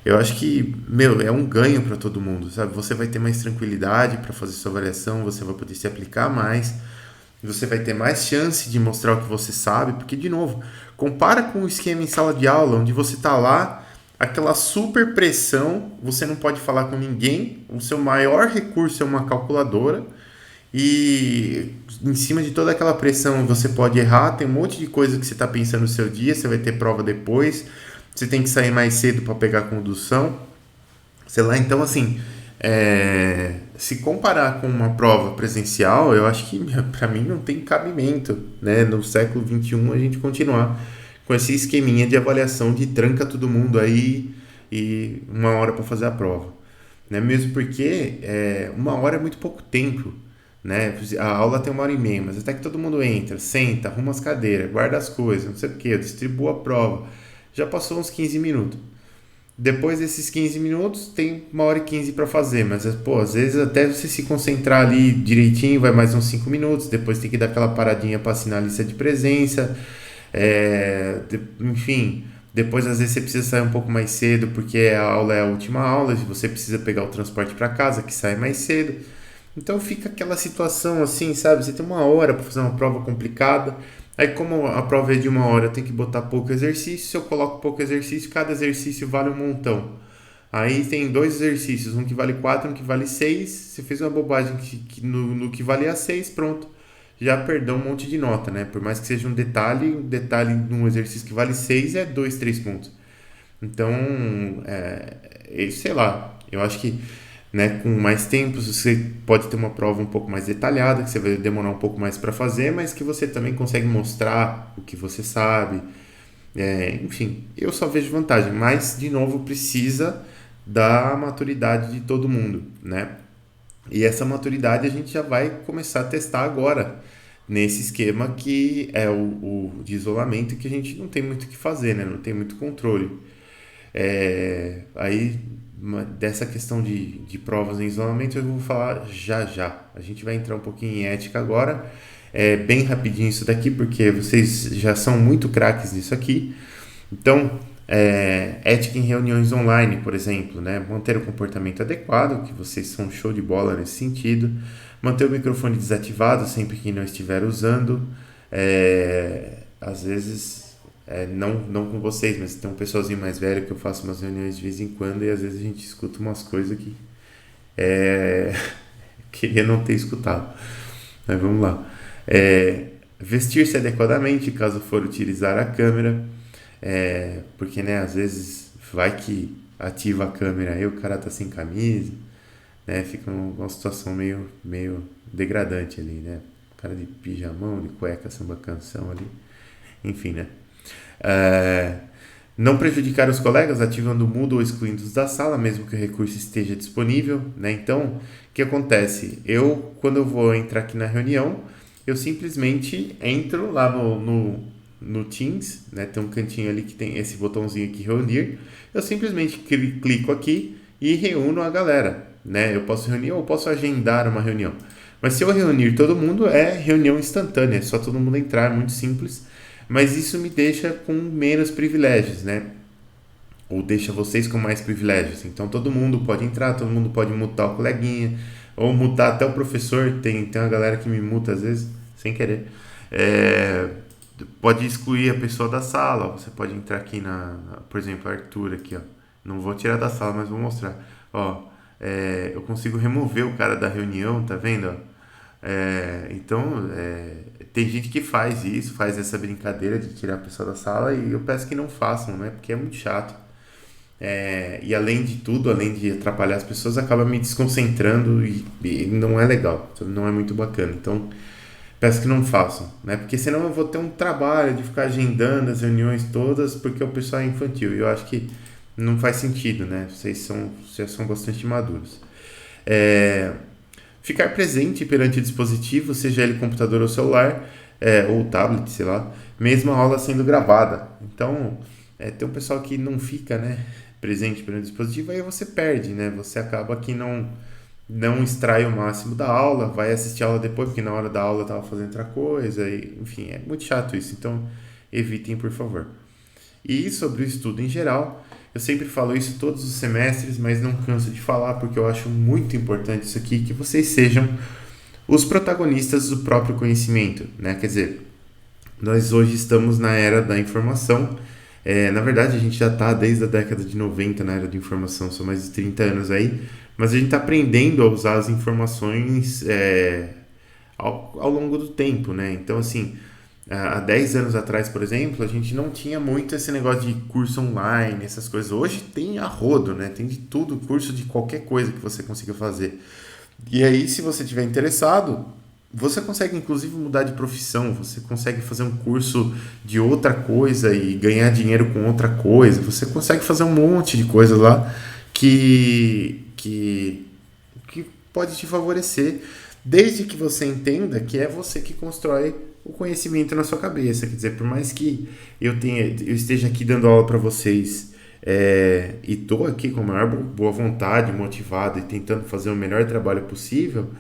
Eu acho que, meu, é um ganho para todo mundo, sabe? Você vai ter mais tranquilidade para fazer sua avaliação, você vai poder se aplicar mais, você vai ter mais chance de mostrar o que você sabe, porque, de novo, compara com o esquema em sala de aula, onde você tá lá, aquela super pressão, você não pode falar com ninguém, o seu maior recurso é uma calculadora, e em cima de toda aquela pressão você pode errar, tem um monte de coisa que você está pensando no seu dia, você vai ter prova depois, você tem que sair mais cedo para pegar a condução, sei lá, então assim, se comparar com uma prova presencial, eu acho que para mim não tem cabimento, né, no século XXI a gente continuar com esse esqueminha de avaliação de tranca todo mundo aí e 1 hora para fazer a prova, né, mesmo porque 1 hora é muito pouco tempo, né? A aula tem 1 hora e meia, mas até que todo mundo entra, senta, arruma as cadeiras, guarda as coisas, não sei o que, eu distribuo a prova, já passou uns 15 minutos. Depois desses 15 minutos, tem 1 hora e 15 para fazer, mas pô, às vezes até você se concentrar ali direitinho, vai mais uns 5 minutos, depois tem que dar aquela paradinha para assinar a lista de presença, enfim, depois às vezes você precisa sair um pouco mais cedo, porque a aula é a última aula, e você precisa pegar o transporte para casa, que sai mais cedo. Então fica aquela situação assim, sabe? Você tem 1 hora para fazer uma prova complicada. Aí como a prova é de 1 hora, eu tenho que botar pouco exercício. Se eu coloco pouco exercício, cada exercício vale um montão. Aí tem 2 exercícios, um que vale 4, um que vale 6. Você fez uma bobagem no que valia 6, pronto. Já perdeu um monte de nota, né? Por mais que seja um detalhe num exercício que vale 6 é 2, 3 pontos. Então, sei lá, eu acho que, né, com mais tempo você pode ter uma prova um pouco mais detalhada, que você vai demorar um pouco mais para fazer, mas que você também consegue mostrar o que você sabe. Enfim, eu só vejo vantagem, mas de novo precisa da maturidade de todo mundo, né? E essa maturidade a gente já vai começar a testar agora, nesse esquema que é o de isolamento, que a gente não tem muito o que fazer, né? Não tem muito controle. Aí dessa questão de provas em isolamento eu vou falar já. A gente vai entrar um pouquinho em ética agora, bem rapidinho isso daqui, porque vocês já são muito craques nisso aqui. Então, ética em reuniões online, por exemplo, né? Manter o comportamento adequado, que vocês são show de bola nesse sentido. Manter o microfone desativado sempre que não estiver usando. Às vezes, não com vocês, mas tem um pessoalzinho mais velho que eu faço umas reuniões de vez em quando e às vezes a gente escuta umas coisas que queria não ter escutado. Mas vamos lá. Vestir-se adequadamente caso for utilizar a câmera. Porque, né, às vezes vai que ativa a câmera aí o cara tá sem camisa, né, fica uma situação meio degradante ali, né, cara de pijamão, de cueca, samba canção ali, enfim, né. Não prejudicar os colegas ativando o mudo ou excluindo-os da sala, mesmo que o recurso esteja disponível, né. Então, o que acontece? Quando eu vou entrar aqui na reunião, eu simplesmente entro lá no Teams, né? Tem um cantinho ali que tem esse botãozinho aqui, reunir. Eu simplesmente clico aqui e reúno a galera, né? Eu posso reunir ou posso agendar uma reunião. Mas se eu reunir todo mundo, é reunião instantânea, é só todo mundo entrar, muito simples. Mas isso me deixa com menos privilégios, né? Ou deixa vocês com mais privilégios. Então todo mundo pode entrar, todo mundo pode mutar o coleguinha, ou mutar até o professor. Tem uma galera que me muta às vezes, sem querer. Pode excluir a pessoa da sala. Você pode entrar aqui por exemplo, Arthur aqui, ó. Não vou tirar da sala, mas vou mostrar. Ó, eu consigo remover o cara da reunião, tá vendo? Então, tem gente que faz isso, faz essa brincadeira de tirar a pessoa da sala e eu peço que não façam, né? Porque é muito chato. E além de tudo, além de atrapalhar as pessoas, acaba me desconcentrando e não é legal, não é muito bacana. Então, peço que não façam, né? Porque senão eu vou ter um trabalho de ficar agendando as reuniões todas porque o pessoal é infantil. E eu acho que não faz sentido, né? Vocês são bastante maduros. Ficar presente perante o dispositivo, seja ele computador ou celular, ou tablet, sei lá, mesmo a aula sendo gravada. Então, tem um pessoal que não fica, né, presente perante o dispositivo, aí você perde, né? Você acaba que não extrai o máximo da aula, vai assistir a aula depois, porque na hora da aula estava fazendo outra coisa, e, enfim, é muito chato isso, então evitem, por favor. E sobre o estudo em geral, eu sempre falo isso todos os semestres, mas não canso de falar, porque eu acho muito importante isso aqui, que vocês sejam os protagonistas do próprio conhecimento, né? Quer dizer, nós hoje estamos na era da informação. Na verdade, a gente já está desde a década de 90 na era de informação, são mais de 30 anos aí, mas a gente está aprendendo a usar as informações ao longo do tempo, né? Então, assim, há 10 anos atrás, por exemplo, a gente não tinha muito esse negócio de curso online, essas coisas. Hoje tem a rodo, né? Tem de tudo, curso de qualquer coisa que você consiga fazer. E aí, se você estiver interessado, você consegue inclusive mudar de profissão, você consegue fazer um curso de outra coisa e ganhar dinheiro com outra coisa, você consegue fazer um monte de coisas lá que pode te favorecer, desde que você entenda que é você que constrói o conhecimento na sua cabeça. Quer dizer, por mais que eu esteja aqui dando aula para vocês e estou aqui com a maior boa vontade, motivado e tentando fazer o melhor trabalho possível,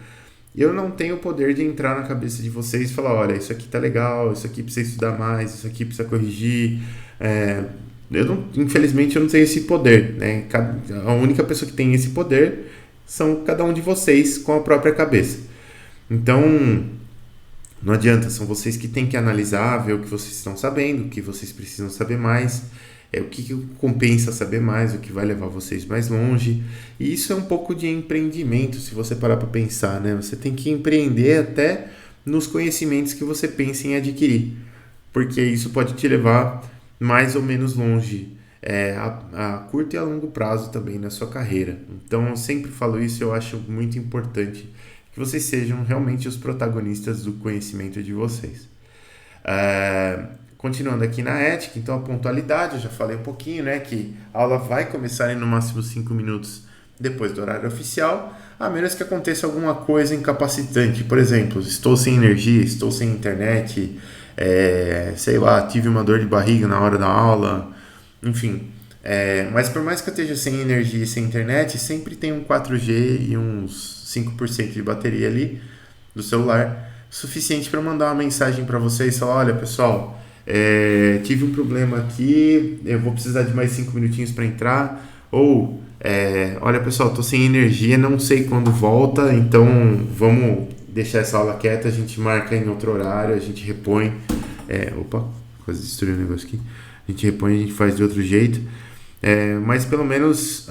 eu não tenho o poder de entrar na cabeça de vocês e falar, olha, isso aqui tá legal, isso aqui precisa estudar mais, isso aqui precisa corrigir. Infelizmente eu não tenho esse poder, né? A única pessoa que tem esse poder são cada um de vocês com a própria cabeça. Então, não adianta, são vocês que têm que analisar, ver o que vocês estão sabendo, o que vocês precisam saber mais, o que compensa saber mais, o que vai levar vocês mais longe. E isso é um pouco de empreendimento, se você parar para pensar, né? Você tem que empreender até nos conhecimentos que você pensa em adquirir, porque isso pode te levar mais ou menos longe, a curto e a longo prazo também na sua carreira. Então eu sempre falo isso, eu acho muito importante que vocês sejam realmente os protagonistas do conhecimento de vocês. Continuando aqui na ética, então a pontualidade, eu já falei um pouquinho, né, que a aula vai começar em no máximo 5 minutos depois do horário oficial, a menos que aconteça alguma coisa incapacitante. Por exemplo, estou sem energia, estou sem internet, sei lá, tive uma dor de barriga na hora da aula, enfim. Mas por mais que eu esteja sem energia e sem internet, sempre tem um 4G e uns 5% de bateria ali do celular, suficiente para mandar uma mensagem para vocês e falar, olha pessoal, tive um problema aqui, eu vou precisar de mais 5 minutinhos para entrar, ou olha pessoal, tô sem energia, não sei quando volta, então vamos deixar essa aula quieta, a gente marca em outro horário, a gente repõe, opa, quase destruiu o negócio aqui, a gente repõe, a gente faz de outro jeito, mas pelo menos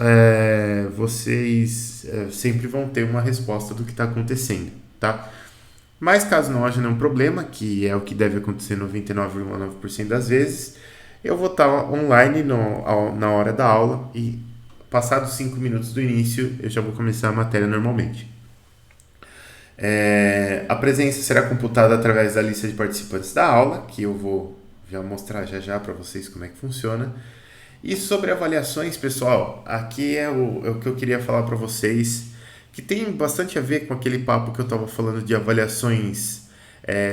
vocês sempre vão ter uma resposta do que está acontecendo, tá? Mas caso não haja nenhum problema, que é o que deve acontecer 99,9% das vezes, eu vou estar online na hora da aula e passados 5 minutos do início eu já vou começar a matéria normalmente. A presença será computada através da lista de participantes da aula, que eu vou já mostrar já para vocês como é que funciona. E sobre avaliações, pessoal, aqui é o que eu queria falar para vocês, que tem bastante a ver com aquele papo que eu estava falando de avaliações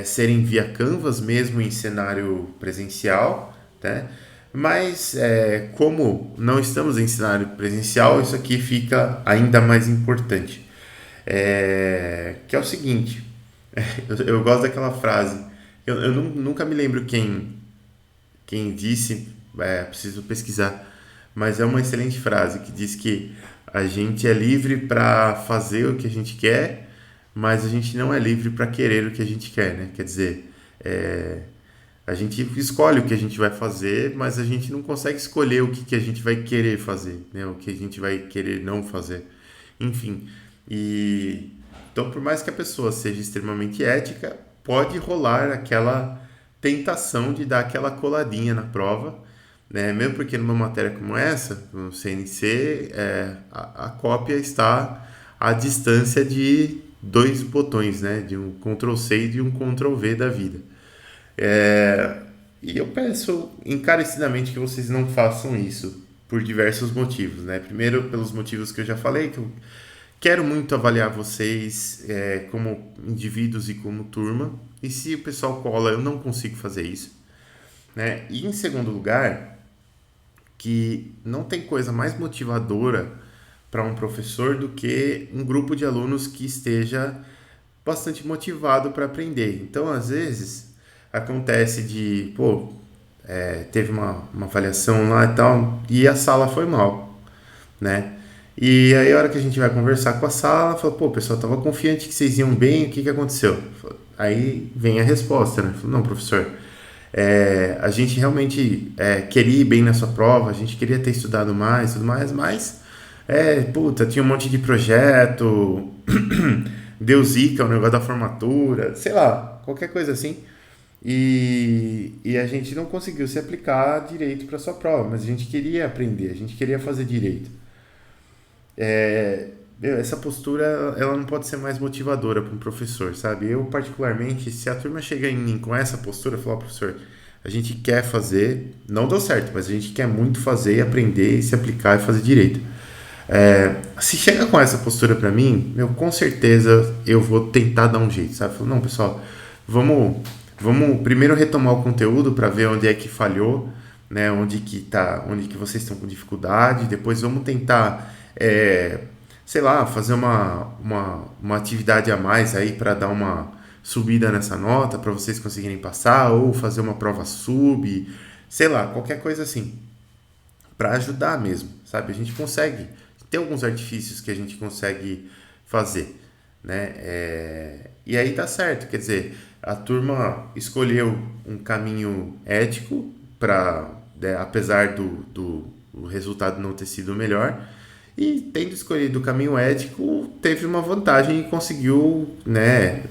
serem via Canvas, mesmo em cenário presencial, né? Mas como não estamos em cenário presencial, isso aqui fica ainda mais importante. Que é o seguinte, eu gosto daquela frase, eu nunca me lembro quem disse, preciso pesquisar, mas é uma excelente frase que diz que a gente é livre para fazer o que a gente quer, mas a gente não é livre para querer o que a gente quer, né? Quer dizer, a gente escolhe o que a gente vai fazer, mas a gente não consegue escolher o que a gente vai querer fazer, né? O que a gente vai querer não fazer. Enfim, então por mais que a pessoa seja extremamente ética, pode rolar aquela tentação de dar aquela coladinha na prova, né? Mesmo porque numa matéria como essa, no CNC, a cópia está à distância de 2 botões, né? De um Ctrl+C e de um Ctrl+V da vida. E eu peço encarecidamente que vocês não façam isso por diversos motivos, né? Primeiro, pelos motivos que eu já falei, que eu quero muito avaliar vocês como indivíduos e como turma, e se o pessoal cola, eu não consigo fazer isso, né? E em segundo lugar, que não tem coisa mais motivadora para um professor do que um grupo de alunos que esteja bastante motivado para aprender. Então, às vezes, acontece de, teve uma avaliação lá e tal, e a sala foi mal, né? E aí, a hora que a gente vai conversar com a sala, fala, o pessoal tava confiante que vocês iam bem, o que aconteceu? Aí vem a resposta, né? Falo, não, professor, a gente realmente queria ir bem na sua prova, a gente queria ter estudado mais, tudo mais, mas, tinha um monte de projeto, deu zica o negócio da formatura, sei lá, qualquer coisa assim. E a gente não conseguiu se aplicar direito para sua prova, mas a gente queria aprender, a gente queria fazer direito. Essa postura ela não pode ser mais motivadora para um professor, sabe? Eu, particularmente, se a turma chega em mim com essa postura, eu falo, professor, a gente quer fazer, não deu certo, mas a gente quer muito fazer, aprender, se aplicar e fazer direito. Se chega com essa postura para mim, com certeza eu vou tentar dar um jeito, sabe? Falo, não, pessoal, vamos primeiro retomar o conteúdo para ver onde é que falhou, né? Onde que vocês estão com dificuldade, depois vamos tentar sei lá, fazer uma atividade a mais aí para dar uma subida nessa nota, para vocês conseguirem passar, ou fazer uma prova sub, sei lá, qualquer coisa assim, para ajudar mesmo, sabe? A gente consegue, tem alguns artifícios que a gente consegue fazer, né? E aí tá certo, quer dizer, a turma escolheu um caminho ético para, apesar do resultado não ter sido o melhor, e tendo escolhido o caminho ético, teve uma vantagem e conseguiu, né,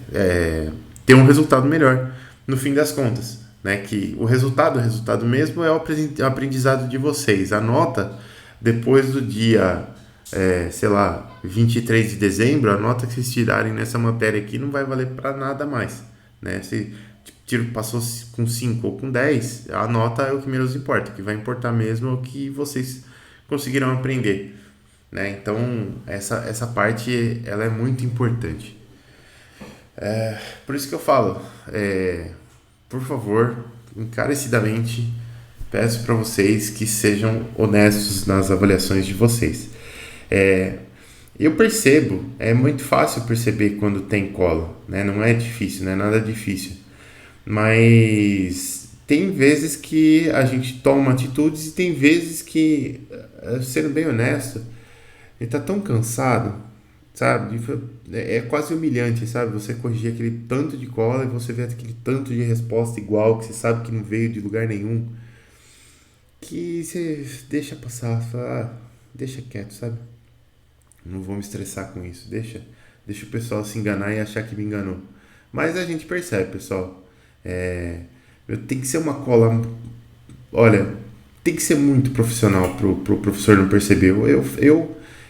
ter um resultado melhor no fim das contas, né? Que o resultado mesmo é o aprendizado de vocês. A nota, depois do dia, 23 de dezembro, a nota que vocês tirarem nessa matéria aqui não vai valer para nada mais, né? Se passou com 5 ou com 10, a nota é o que menos importa. O que vai importar mesmo é o que vocês conseguiram aprender, né? Então, essa parte ela é muito importante. Por isso que eu falo, por favor, encarecidamente, peço para vocês que sejam honestos nas avaliações de vocês. Eu percebo, é muito fácil perceber quando tem cola, né? Não é difícil, não é nada difícil. Mas tem vezes que a gente toma atitudes e tem vezes que, sendo bem honesto, ele tá tão cansado, sabe? É quase humilhante, sabe? Você corrigir aquele tanto de cola e você vê aquele tanto de resposta igual, que você sabe que não veio de lugar nenhum, que você deixa passar, fala, deixa quieto, sabe? Não vou me estressar com isso, deixa o pessoal se enganar e achar que me enganou. Mas a gente percebe, pessoal, tem que ser uma cola, olha, tem que ser muito profissional pro professor não perceber.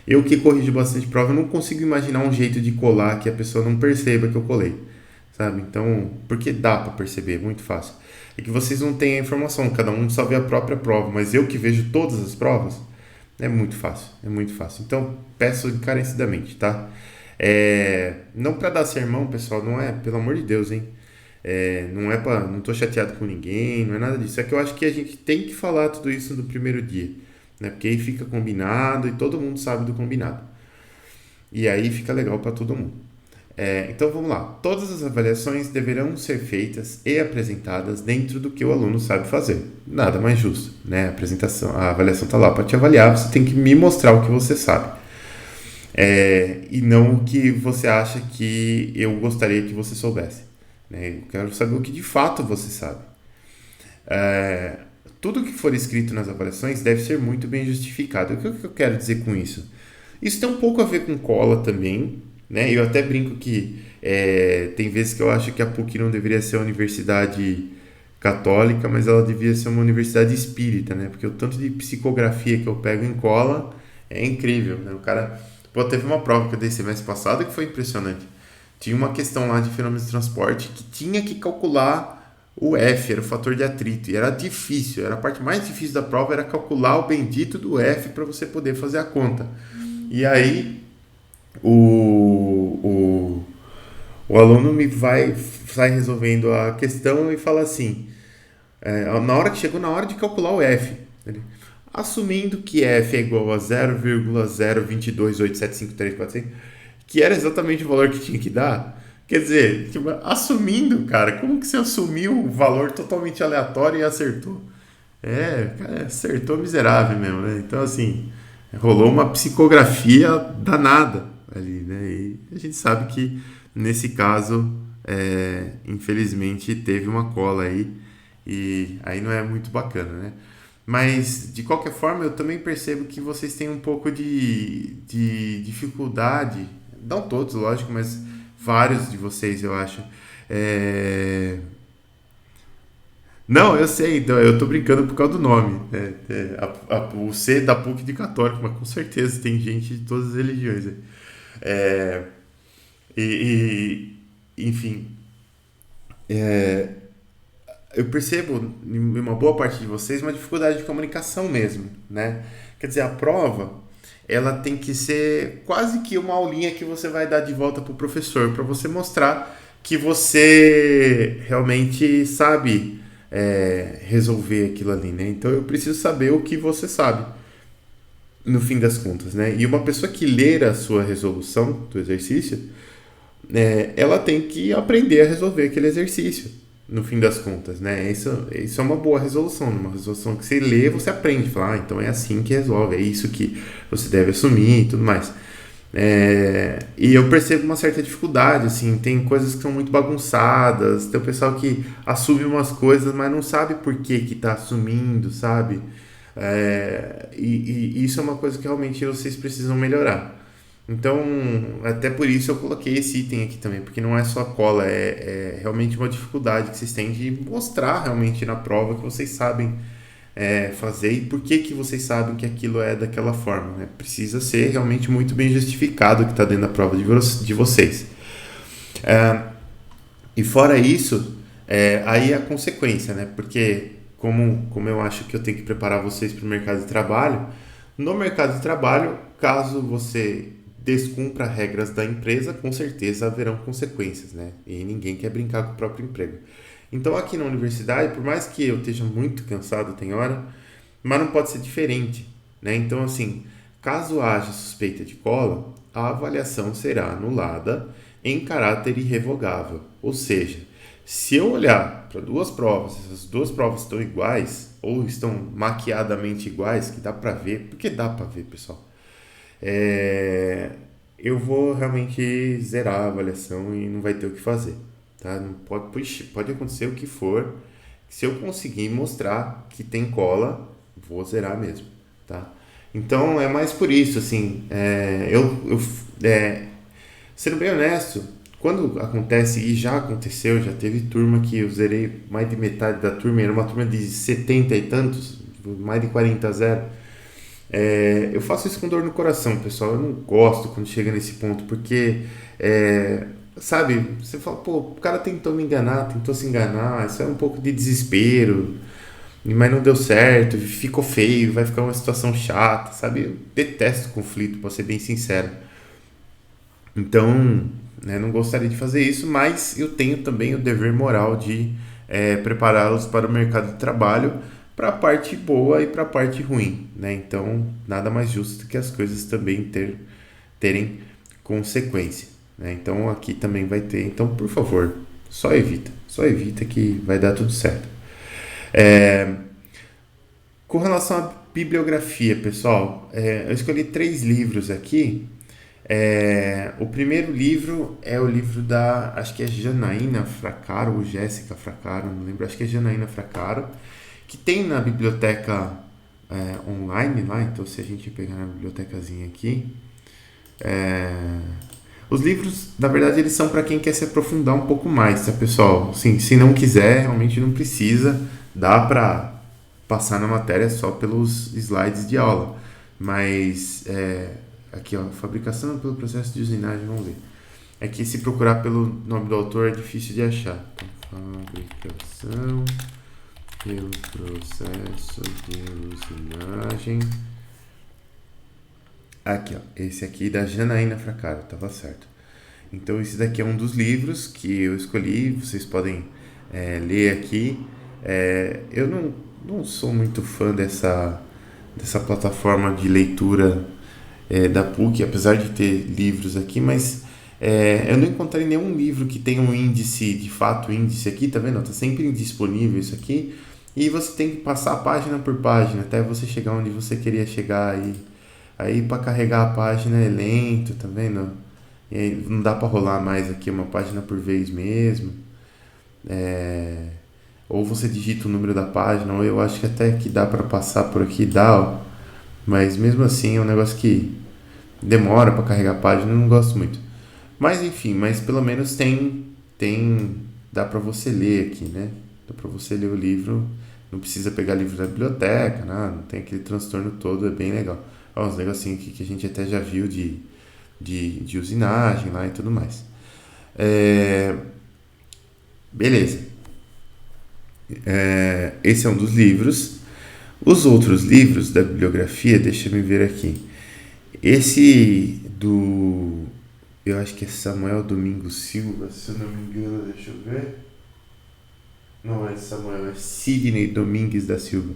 Eu que corrijo bastante prova, eu não consigo imaginar um jeito de colar que a pessoa não perceba que eu colei, sabe? Então, porque dá para perceber, é muito fácil. É que vocês não têm a informação, cada um só vê a própria prova, mas eu que vejo todas as provas, é muito fácil, é muito fácil. Então, peço encarecidamente, tá? Não para dar sermão, pessoal, não é, pelo amor de Deus, hein? Não tô chateado com ninguém, não é nada disso. É que eu acho que a gente tem que falar tudo isso no primeiro dia, né? Porque aí fica combinado e todo mundo sabe do combinado. E aí fica legal para todo mundo. Então vamos lá. Todas as avaliações deverão ser feitas e apresentadas dentro do que o aluno sabe fazer. Nada mais justo, né? A avaliação está lá para te avaliar, você tem que me mostrar o que você sabe. E não o que você acha que eu gostaria que você soubesse, né? Eu quero saber o que de fato você sabe. Tudo que for escrito nas avaliações deve ser muito bem justificado. O que eu quero dizer com isso? Isso tem um pouco a ver com cola também, né? Eu até brinco que tem vezes que eu acho que a PUC não deveria ser uma universidade católica, mas ela devia ser uma universidade espírita, né? Porque o tanto de psicografia que eu pego em cola é incrível, né? O cara... teve uma prova que eu dei semestre passado que foi impressionante. Tinha uma questão lá de fenômenos de transporte que tinha que calcular o F, era o fator de atrito, e era difícil, era a parte mais difícil da prova, era calcular o bendito do F para você poder fazer a conta. E aí o aluno sai resolvendo a questão e fala assim, chegou na hora de calcular o F, ele, assumindo que f é igual a 0,02287535, que era exatamente o valor que tinha que dar. Quer dizer, tipo, assumindo, cara, como que você assumiu um valor totalmente aleatório e acertou? Cara, acertou miserável mesmo, né? Então, assim, rolou uma psicografia danada ali, né? E a gente sabe que, nesse caso, infelizmente, teve uma cola aí, e aí não é muito bacana, né? Mas, de qualquer forma, eu também percebo que vocês têm um pouco de dificuldade, não todos, lógico, mas vários de vocês, eu acho. É, Não, eu sei, então, eu tô brincando por causa do nome. O C da PUC de católico, mas com certeza tem gente de todas as religiões aí. É, enfim, é, eu percebo em uma boa parte de vocês uma dificuldade de comunicação mesmo, né? Quer dizer, a prova, ela tem que ser quase que uma aulinha que você vai dar de volta pro professor, para você mostrar que você realmente sabe resolver aquilo ali, né? Então eu preciso saber o que você sabe, no fim das contas, né? E uma pessoa que ler a sua resolução do exercício, ela tem que aprender a resolver aquele exercício, no fim das contas, né? Isso é uma boa resolução. Uma resolução que você lê, você aprende. Fala, então é assim que resolve, é isso que você deve assumir e tudo mais. E eu percebo uma certa dificuldade, assim, tem coisas que são muito bagunçadas, tem o pessoal que assume umas coisas, mas não sabe por que que tá assumindo, sabe? E isso é uma coisa que realmente vocês precisam melhorar. Então, até por isso eu coloquei esse item aqui também, porque não é só cola, é realmente uma dificuldade que vocês têm de mostrar realmente na prova que vocês sabem fazer e por que que vocês sabem que aquilo é daquela forma, né? Precisa ser realmente muito bem justificado o que está dentro da prova de vocês. E fora isso, aí a consequência, né? Porque como eu acho que eu tenho que preparar vocês para o mercado de trabalho, no mercado de trabalho, caso você descumpra regras da empresa, com certeza haverão consequências, né? E ninguém quer brincar com o próprio emprego. Então, aqui na universidade, por mais que eu esteja muito cansado, tem hora, mas não pode ser diferente, né? Então, assim, caso haja suspeita de cola, a avaliação será anulada em caráter irrevogável. Ou seja, se eu olhar para duas provas, essas duas provas estão iguais ou estão maquiadamente iguais, que dá para ver, porque dá para ver, pessoal, eu vou realmente zerar a avaliação e não vai ter o que fazer. Tá? Não pode acontecer o que for. Se eu conseguir mostrar que tem cola, vou zerar mesmo, tá? Então é mais por isso, assim, sendo bem honesto, quando acontece, e já aconteceu, já teve turma que eu zerei mais de metade da turma, era uma turma de 70 e tantos, mais de 40 a 0. Eu faço isso com dor no coração, pessoal. Eu não gosto quando chega nesse ponto, porque sabe, você fala, pô, o cara tentou me enganar, tentou se enganar, isso é um pouco de desespero, mas não deu certo, ficou feio, vai ficar uma situação chata, sabe? Eu detesto conflito, pra ser bem sincero. Então, né, não gostaria de fazer isso, mas eu tenho também o dever moral de prepará-los para o mercado de trabalho, para a parte boa e para a parte ruim, né? Então, nada mais justo do que as coisas também terem consequência, né? Então, aqui também vai ter. Então, por favor, só evita que vai dar tudo certo. Com relação à bibliografia, pessoal, eu escolhi 3 livros aqui. O primeiro livro é o livro da, acho que é Janaína Fracaro ou Jéssica Fracaro, não lembro, acho que é Janaína Fracaro, que tem na biblioteca online lá. Então, se a gente pegar na bibliotecazinha aqui, os livros, na verdade, eles são para quem quer se aprofundar um pouco mais, tá, pessoal? Assim, se não quiser, realmente não precisa, dá para passar na matéria só pelos slides de aula, mas aqui, ó, fabricação pelo processo de usinagem, vamos ver. É que se procurar pelo nome do autor é difícil de achar. Então, fabricação pelo processo de usinagem. Aqui, ó, esse aqui da Janaína Fracaro, tava certo. Então, esse daqui é um dos livros que eu escolhi, vocês podem ler aqui. Eu não sou muito fã dessa plataforma de leitura da PUC, apesar de ter livros aqui, mas eu não encontrei nenhum livro que tenha um índice, de fato, índice aqui, tá vendo? Tá sempre disponível isso aqui, e você tem que passar página por página até você chegar onde você queria chegar. Aí para carregar a página é lento, tá vendo? E aí não dá para rolar mais aqui uma página por vez mesmo. Ou você digita o número da página, ou eu acho que até que dá para passar por aqui, dá, ó. Mas mesmo assim é um negócio que demora para carregar a página, eu não gosto muito. Mas enfim, mas pelo menos dá para você ler aqui, né? Dá para você ler o livro, não precisa pegar livro da biblioteca, não tem aquele transtorno todo, é bem legal. Ó, uns negocinhos aqui que a gente até já viu de usinagem lá e tudo mais. Beleza. Esse é um dos livros. Os outros livros da bibliografia, deixa eu ver aqui. Esse eu acho que é Samuel Domingos Silva, se eu não me engano, deixa eu ver. Não é Samuel, é Sidney Domingues da Silva.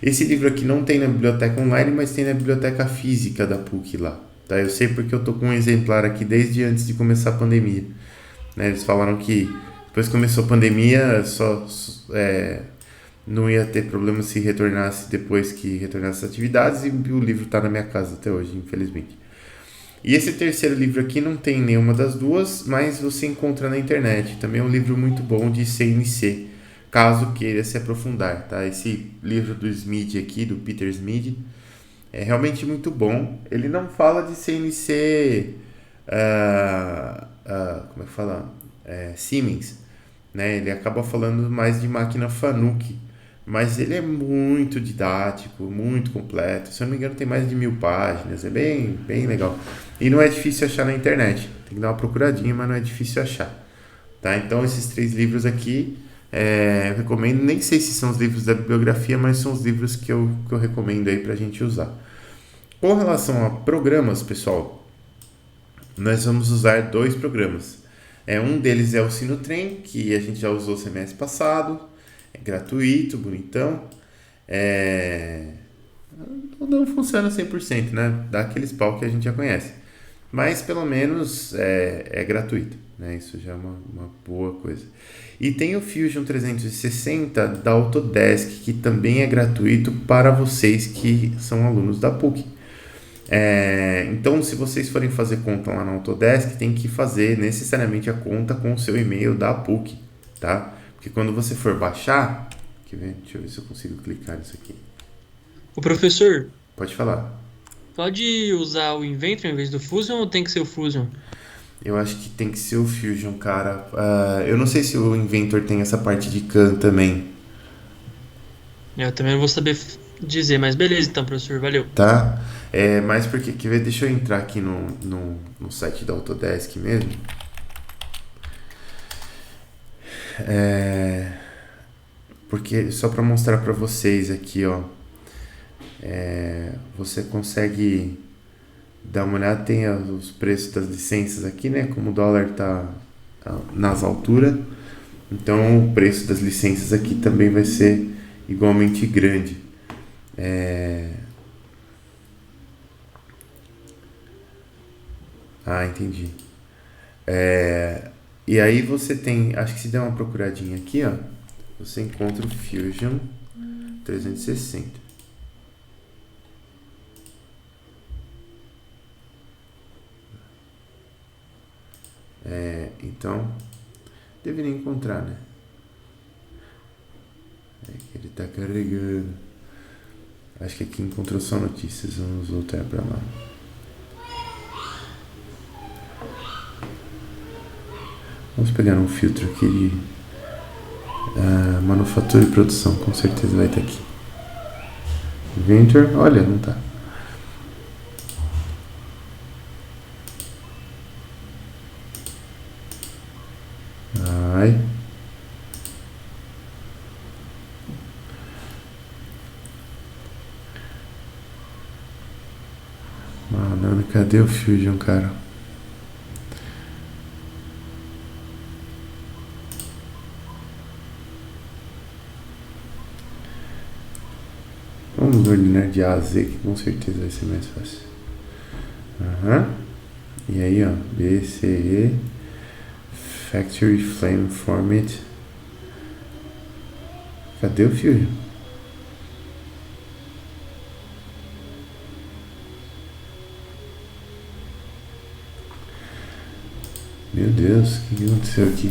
Esse livro aqui não tem na biblioteca online, mas tem na biblioteca física da PUC lá. Tá? Eu sei porque eu tô com um exemplar aqui desde antes de começar a pandemia. Né? Eles falaram que depois que começou a pandemia, não ia ter problema se retornasse depois que retornasse as atividades, e o livro está na minha casa até hoje, infelizmente. E esse terceiro livro aqui não tem nenhuma das duas, mas você encontra na internet. Também é um livro muito bom de CNC, caso queira se aprofundar, tá? Esse livro do Smith aqui, do Peter Smith, é realmente muito bom. Ele não fala de CNC, como é que fala? Siemens, né? Ele acaba falando mais de máquina Fanuc, mas ele é muito didático, muito completo. Se eu não me engano, tem mais de 1000 páginas, é bem, bem legal. E não é difícil achar na internet, tem que dar uma procuradinha, mas não é difícil achar. Tá? Então, esses 3 livros aqui, eu recomendo. Nem sei se são os livros da bibliografia, mas são os livros que eu recomendo aí pra gente usar. Com relação a programas, pessoal, nós vamos usar 2 programas. Um deles é o Sinotrem, que a gente já usou semestre passado, é gratuito, bonitão, não funciona 100%, né? Dá aqueles pau que a gente já conhece, mas pelo menos é gratuito, né? Isso já é uma boa coisa. E tem o Fusion 360 da Autodesk, que também é gratuito para vocês que são alunos da PUC. Então, se vocês forem fazer conta lá na Autodesk, tem que fazer necessariamente a conta com o seu e-mail da PUC, tá? Porque quando você for baixar, deixa eu ver se eu consigo clicar nisso aqui. O professor, Pode falar. pode usar o Inventor em vez do Fusion ou tem que ser o Fusion? Eu acho que tem que ser o Fusion, cara. Eu não sei se o Inventor tem essa parte de CAM também. Eu também não vou saber dizer, mas beleza então, professor, valeu. Tá? Mas porque, quer ver, deixa eu entrar aqui no site da Autodesk mesmo. Porque só para mostrar para vocês aqui, ó, você consegue dar uma olhada, tem os preços das licenças aqui, né? Como o dólar tá nas alturas, então o preço das licenças aqui também vai ser igualmente grande. Entendi. E aí você tem, acho que se der uma procuradinha aqui, ó, você encontra o Fusion 360. Então, deveria encontrar, né? Ele tá carregando. Acho que aqui encontrou só notícias, vamos voltar pra lá. Vamos pegar um filtro aqui de manufatura e produção, com certeza vai estar aqui. Inventor, olha, não tá. Mano, cadê o Fusion, cara? vamos ordenar de A a Z, que com certeza vai ser mais fácil. E aí, ó, B, C, E, Factory Flame Format. Cadê o Fusion? Meu Deus, o que aconteceu aqui?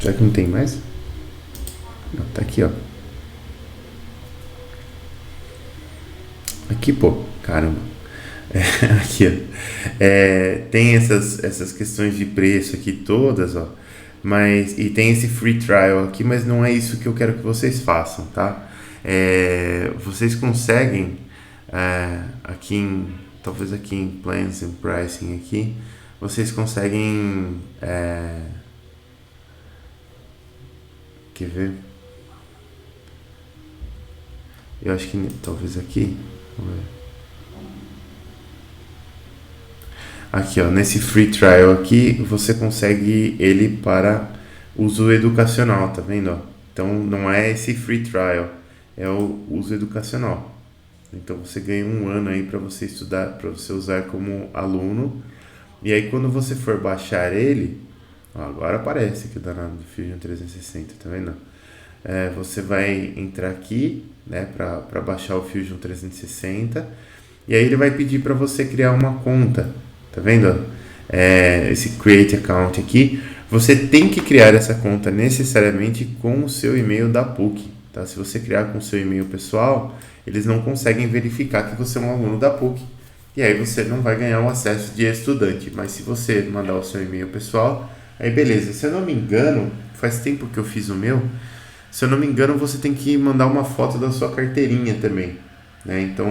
Será que não tem mais? Não, tá aqui, ó. Aqui, pô, caramba. Aqui, ó. Tem essas questões de preço aqui todas, ó. E tem esse free trial aqui, mas não é isso que eu quero que vocês façam, tá? Vocês conseguem talvez aqui em Plans and Pricing aqui, vocês conseguem quer ver? Eu acho que talvez aqui, vamos ver. Aqui, ó, nesse free trial aqui, você consegue ele para uso educacional, tá vendo? Ó? Então não é esse free trial, é o uso educacional. Então você ganha 1 ano aí para você estudar, para você usar como aluno. E aí quando você for baixar ele, ó, agora aparece aqui o danado do Fusion 360, tá vendo? Você vai entrar aqui, né, para baixar o Fusion 360, e aí ele vai pedir para você criar uma conta, tá vendo? Esse Create Account aqui, você tem que criar essa conta necessariamente com o seu e-mail da PUC, tá? Se você criar com o seu e-mail pessoal, eles não conseguem verificar que você é um aluno da PUC, e aí você não vai ganhar o acesso de estudante. Mas se você mandar o seu e-mail pessoal, aí beleza. Se eu não me engano, faz tempo que eu fiz o meu, se eu não me engano, você tem que mandar uma foto da sua carteirinha também, né? Então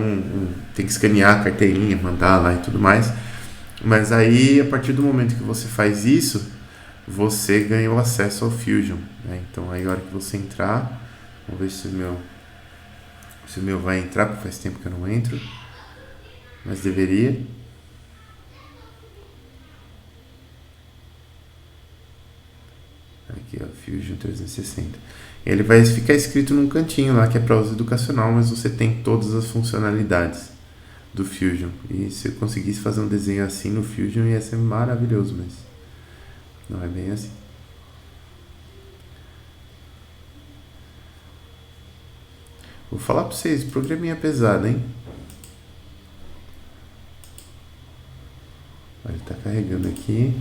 tem que escanear a carteirinha, mandar lá e tudo mais. Mas aí, a partir do momento que você faz isso, você ganha o acesso ao Fusion, né? Então aí a hora que você entrar, vamos ver se o meu vai entrar, porque faz tempo que eu não entro, mas deveria. Aqui, ó, Fusion 360. Ele vai ficar escrito num cantinho lá que é para uso educacional, mas você tem todas as funcionalidades do Fusion. E se eu conseguisse fazer um desenho assim no Fusion ia ser maravilhoso, mas não é bem assim. Vou falar para vocês, programinha pesada, hein? Ele tá carregando aqui.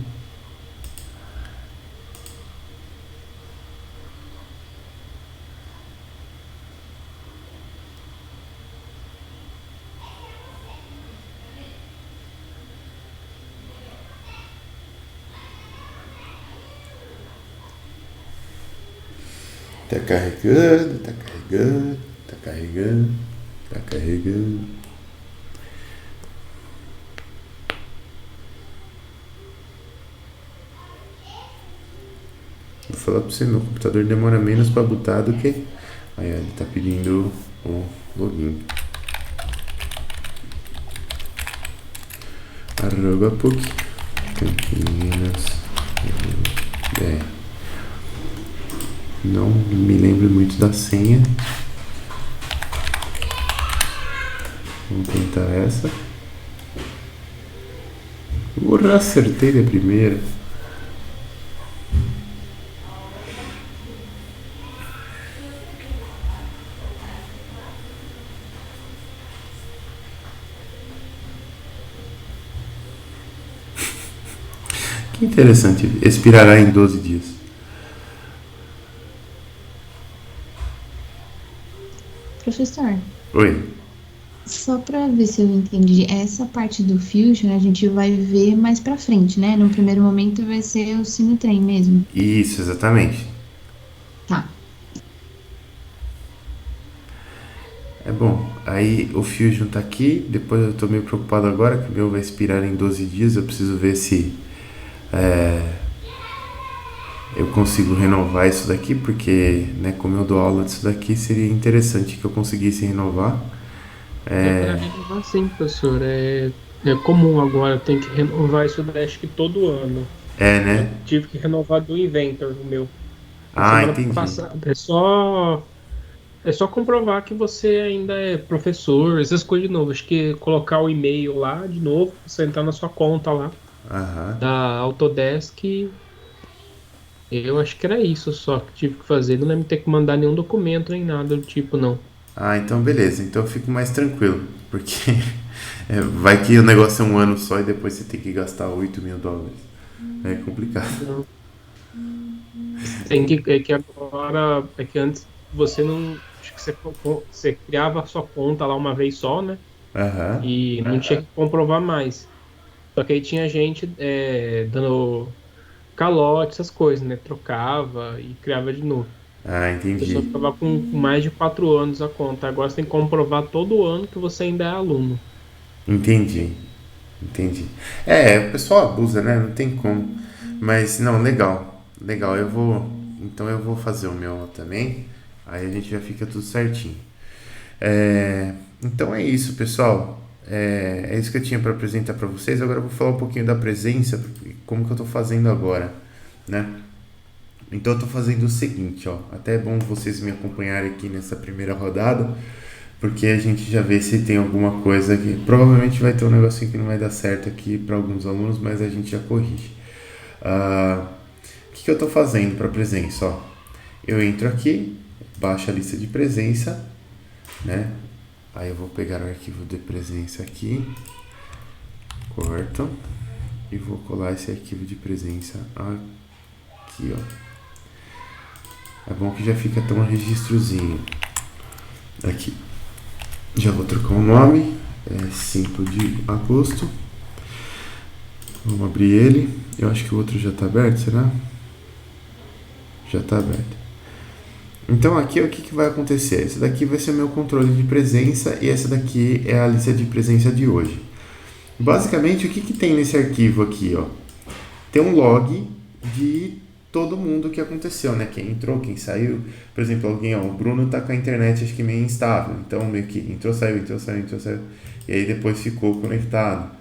Tá carregando, tá carregando, tá carregando, tá carregando. Vou falar pra você, meu computador demora menos pra botar do que... Aí ele tá pedindo o login. @PUC Campinas BR. Não me lembro muito da senha. Vamos tentar essa. Acertei de primeira. Que interessante. Expirará em 12 dias. Professor, Oi. só para ver se eu entendi, essa parte do Fusion a gente vai ver mais pra frente, né? No primeiro momento vai ser o Sinotrem mesmo. Isso, exatamente. Tá. É bom. Aí o Fusion tá aqui. Depois eu tô meio preocupado agora que o meu vai expirar em 12 dias. Eu preciso ver se eu consigo renovar isso daqui, porque, né, como eu dou aula disso daqui, seria interessante que eu conseguisse renovar. Para renovar sim, professor. É comum agora, tem que renovar isso daí, acho que todo ano. Né? Tive que renovar do Inventor, o meu. Ah, Semana entendi. passada. É só É só comprovar que você ainda é professor, essas coisas de novo. Acho que colocar o e-mail lá de novo, você entrar na sua conta lá Aham. da Autodesk. Eu acho que era isso só que tive que fazer. Não lembro de ter que mandar nenhum documento nem nada do tipo, não. Ah, então beleza. Então eu fico mais tranquilo. Porque vai que o negócio é um ano só e depois você tem que gastar US$ 8.000. É complicado. Não. Tem que, é que agora, é que antes você não. Acho que você criava a sua conta lá uma vez só, né? Aham. E não tinha que comprovar mais. Só que aí tinha gente dando calote, essas coisas, né? Trocava e criava de novo. Ah, A pessoa entendi. ficava com mais de 4 anos a conta. Agora você tem que comprovar todo ano que você ainda é aluno. Entendi. Entendi. O pessoal abusa, né? Não tem como. Mas não, legal. Legal, eu vou. Então eu vou fazer o meu também. Aí a gente já fica tudo certinho. Então é isso, pessoal. É isso que eu tinha para apresentar para vocês. Agora eu vou falar um pouquinho da presença, como que eu tô fazendo agora, né? Então eu tô fazendo o seguinte, ó. Até é bom vocês me acompanharem aqui nessa primeira rodada, porque a gente já vê se tem alguma coisa que provavelmente vai ter um negocinho que não vai dar certo aqui para alguns alunos, mas a gente já corrige. O que eu tô fazendo para presença, ó? Eu entro aqui, baixo a lista de presença, né? Aí eu vou pegar o arquivo de presença aqui, corto e vou colar esse arquivo de presença aqui, ó. É bom que já fica até um registrozinho aqui. Já vou trocar o nome, 5 de agosto. Vamos abrir ele. Eu acho que o outro já está aberto, será? Já está aberto. Então aqui o que vai acontecer? Esse daqui vai ser o meu controle de presença e essa daqui é a lista de presença de hoje. Basicamente o que tem nesse arquivo aqui, ó? Tem um log de todo mundo que aconteceu, né? Quem entrou, quem saiu. Por exemplo, alguém, ó, o Bruno tá com a internet acho que meio instável, então meio que entrou, saiu, e aí depois ficou conectado.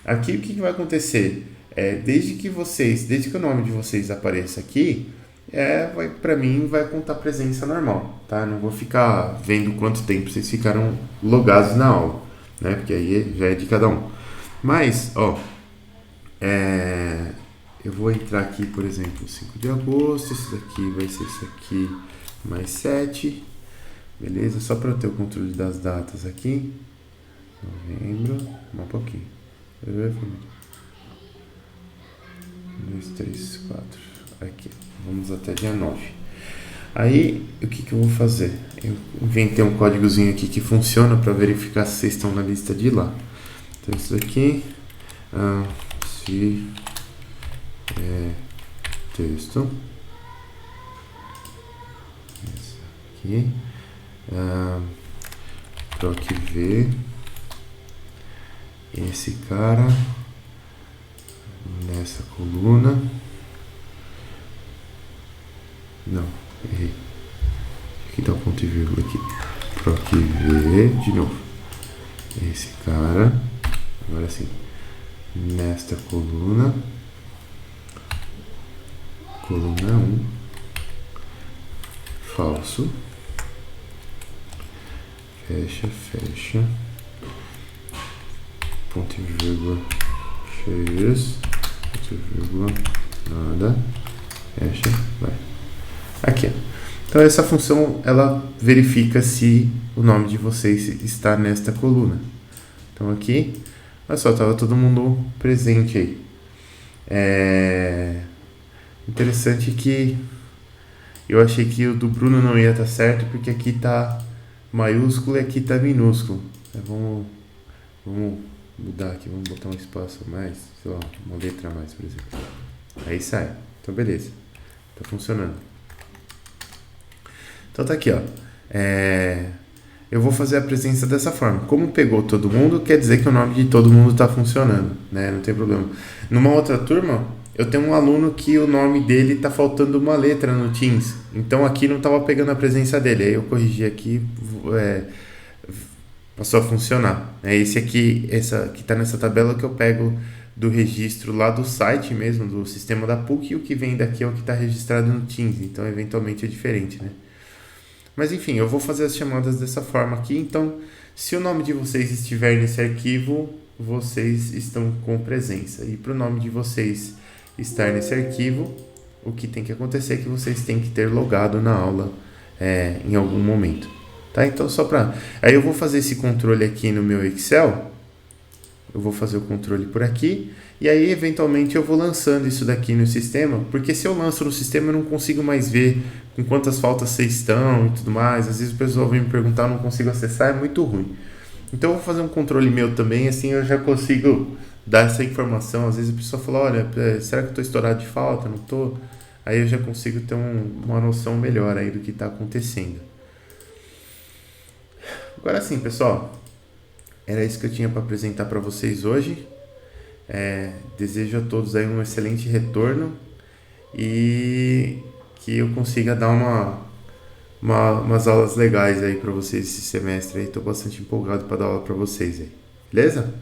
Aqui o que vai acontecer? Desde que o nome de vocês apareça aqui, para mim vai contar presença normal, tá? Não vou ficar vendo quanto tempo vocês ficaram logados na aula, né? Porque aí já é de cada um. Mas, ó, eu vou entrar aqui, por exemplo, 5 de agosto, esse daqui vai ser isso aqui, mais 7, beleza? Só para eu ter o controle das datas aqui, novembro, um pouquinho, 1, 2, 3, 4, aqui, vamos até dia 9. Aí, o que eu vou fazer? Eu inventei um códigozinho aqui que funciona para verificar se vocês estão na lista de lá. Então, isso daqui, se texto, esse aqui, proc v, esse cara, nessa coluna, não, errei, aqui tá o ponto e vírgula aqui, proc v, de novo, esse cara, agora sim, nesta coluna 1, falso, fecha, ponto e vírgula, cheios, ponto e vírgula, nada, fecha, vai. Aqui, então essa função, ela verifica se o nome de vocês está nesta coluna. Então aqui, olha só, estava todo mundo presente aí. Interessante que eu achei que o do Bruno não ia estar certo, porque aqui tá maiúsculo e aqui tá minúsculo. Vamos mudar aqui, vamos botar um espaço a mais, sei lá, uma letra a mais, por exemplo. Aí sai. Então beleza, tá funcionando. Então tá aqui, ó. Eu vou fazer a presença dessa forma. Como pegou todo mundo, quer dizer que o nome de todo mundo tá funcionando, né? Não tem problema. Numa outra turma, eu tenho um aluno que o nome dele tá faltando uma letra no Teams. Então aqui não tava pegando a presença dele. Aí eu corrigi aqui, passou a funcionar. Esse aqui, essa que tá nessa tabela que eu pego do registro lá do site mesmo, do sistema da PUC, e o que vem daqui é o que está registrado no Teams. Então eventualmente é diferente, né? Mas enfim, eu vou fazer as chamadas dessa forma aqui. Então, se o nome de vocês estiver nesse arquivo, vocês estão com presença. E para o nome de vocês estar nesse arquivo, o que tem que acontecer é que vocês têm que ter logado na aula em algum momento. Tá? Então, aí eu vou fazer esse controle aqui no meu Excel. Eu vou fazer o controle por aqui. E aí, eventualmente, eu vou lançando isso daqui no sistema. Porque se eu lanço no sistema, eu não consigo mais ver com quantas faltas vocês estão e tudo mais. Às vezes o pessoal vem me perguntar, eu não consigo acessar, é muito ruim. Então, eu vou fazer um controle meu também. Assim, eu já consigo dar essa informação. Às vezes a pessoa fala, olha, será que eu estou estourado de falta? Não estou? Aí eu já consigo ter uma noção melhor aí do que está acontecendo. Agora sim, pessoal. Era isso que eu tinha para apresentar para vocês hoje. Desejo a todos aí um excelente retorno e que eu consiga dar umas aulas legais aí para vocês esse semestre. Estou bastante empolgado para dar aula para vocês aí. Beleza?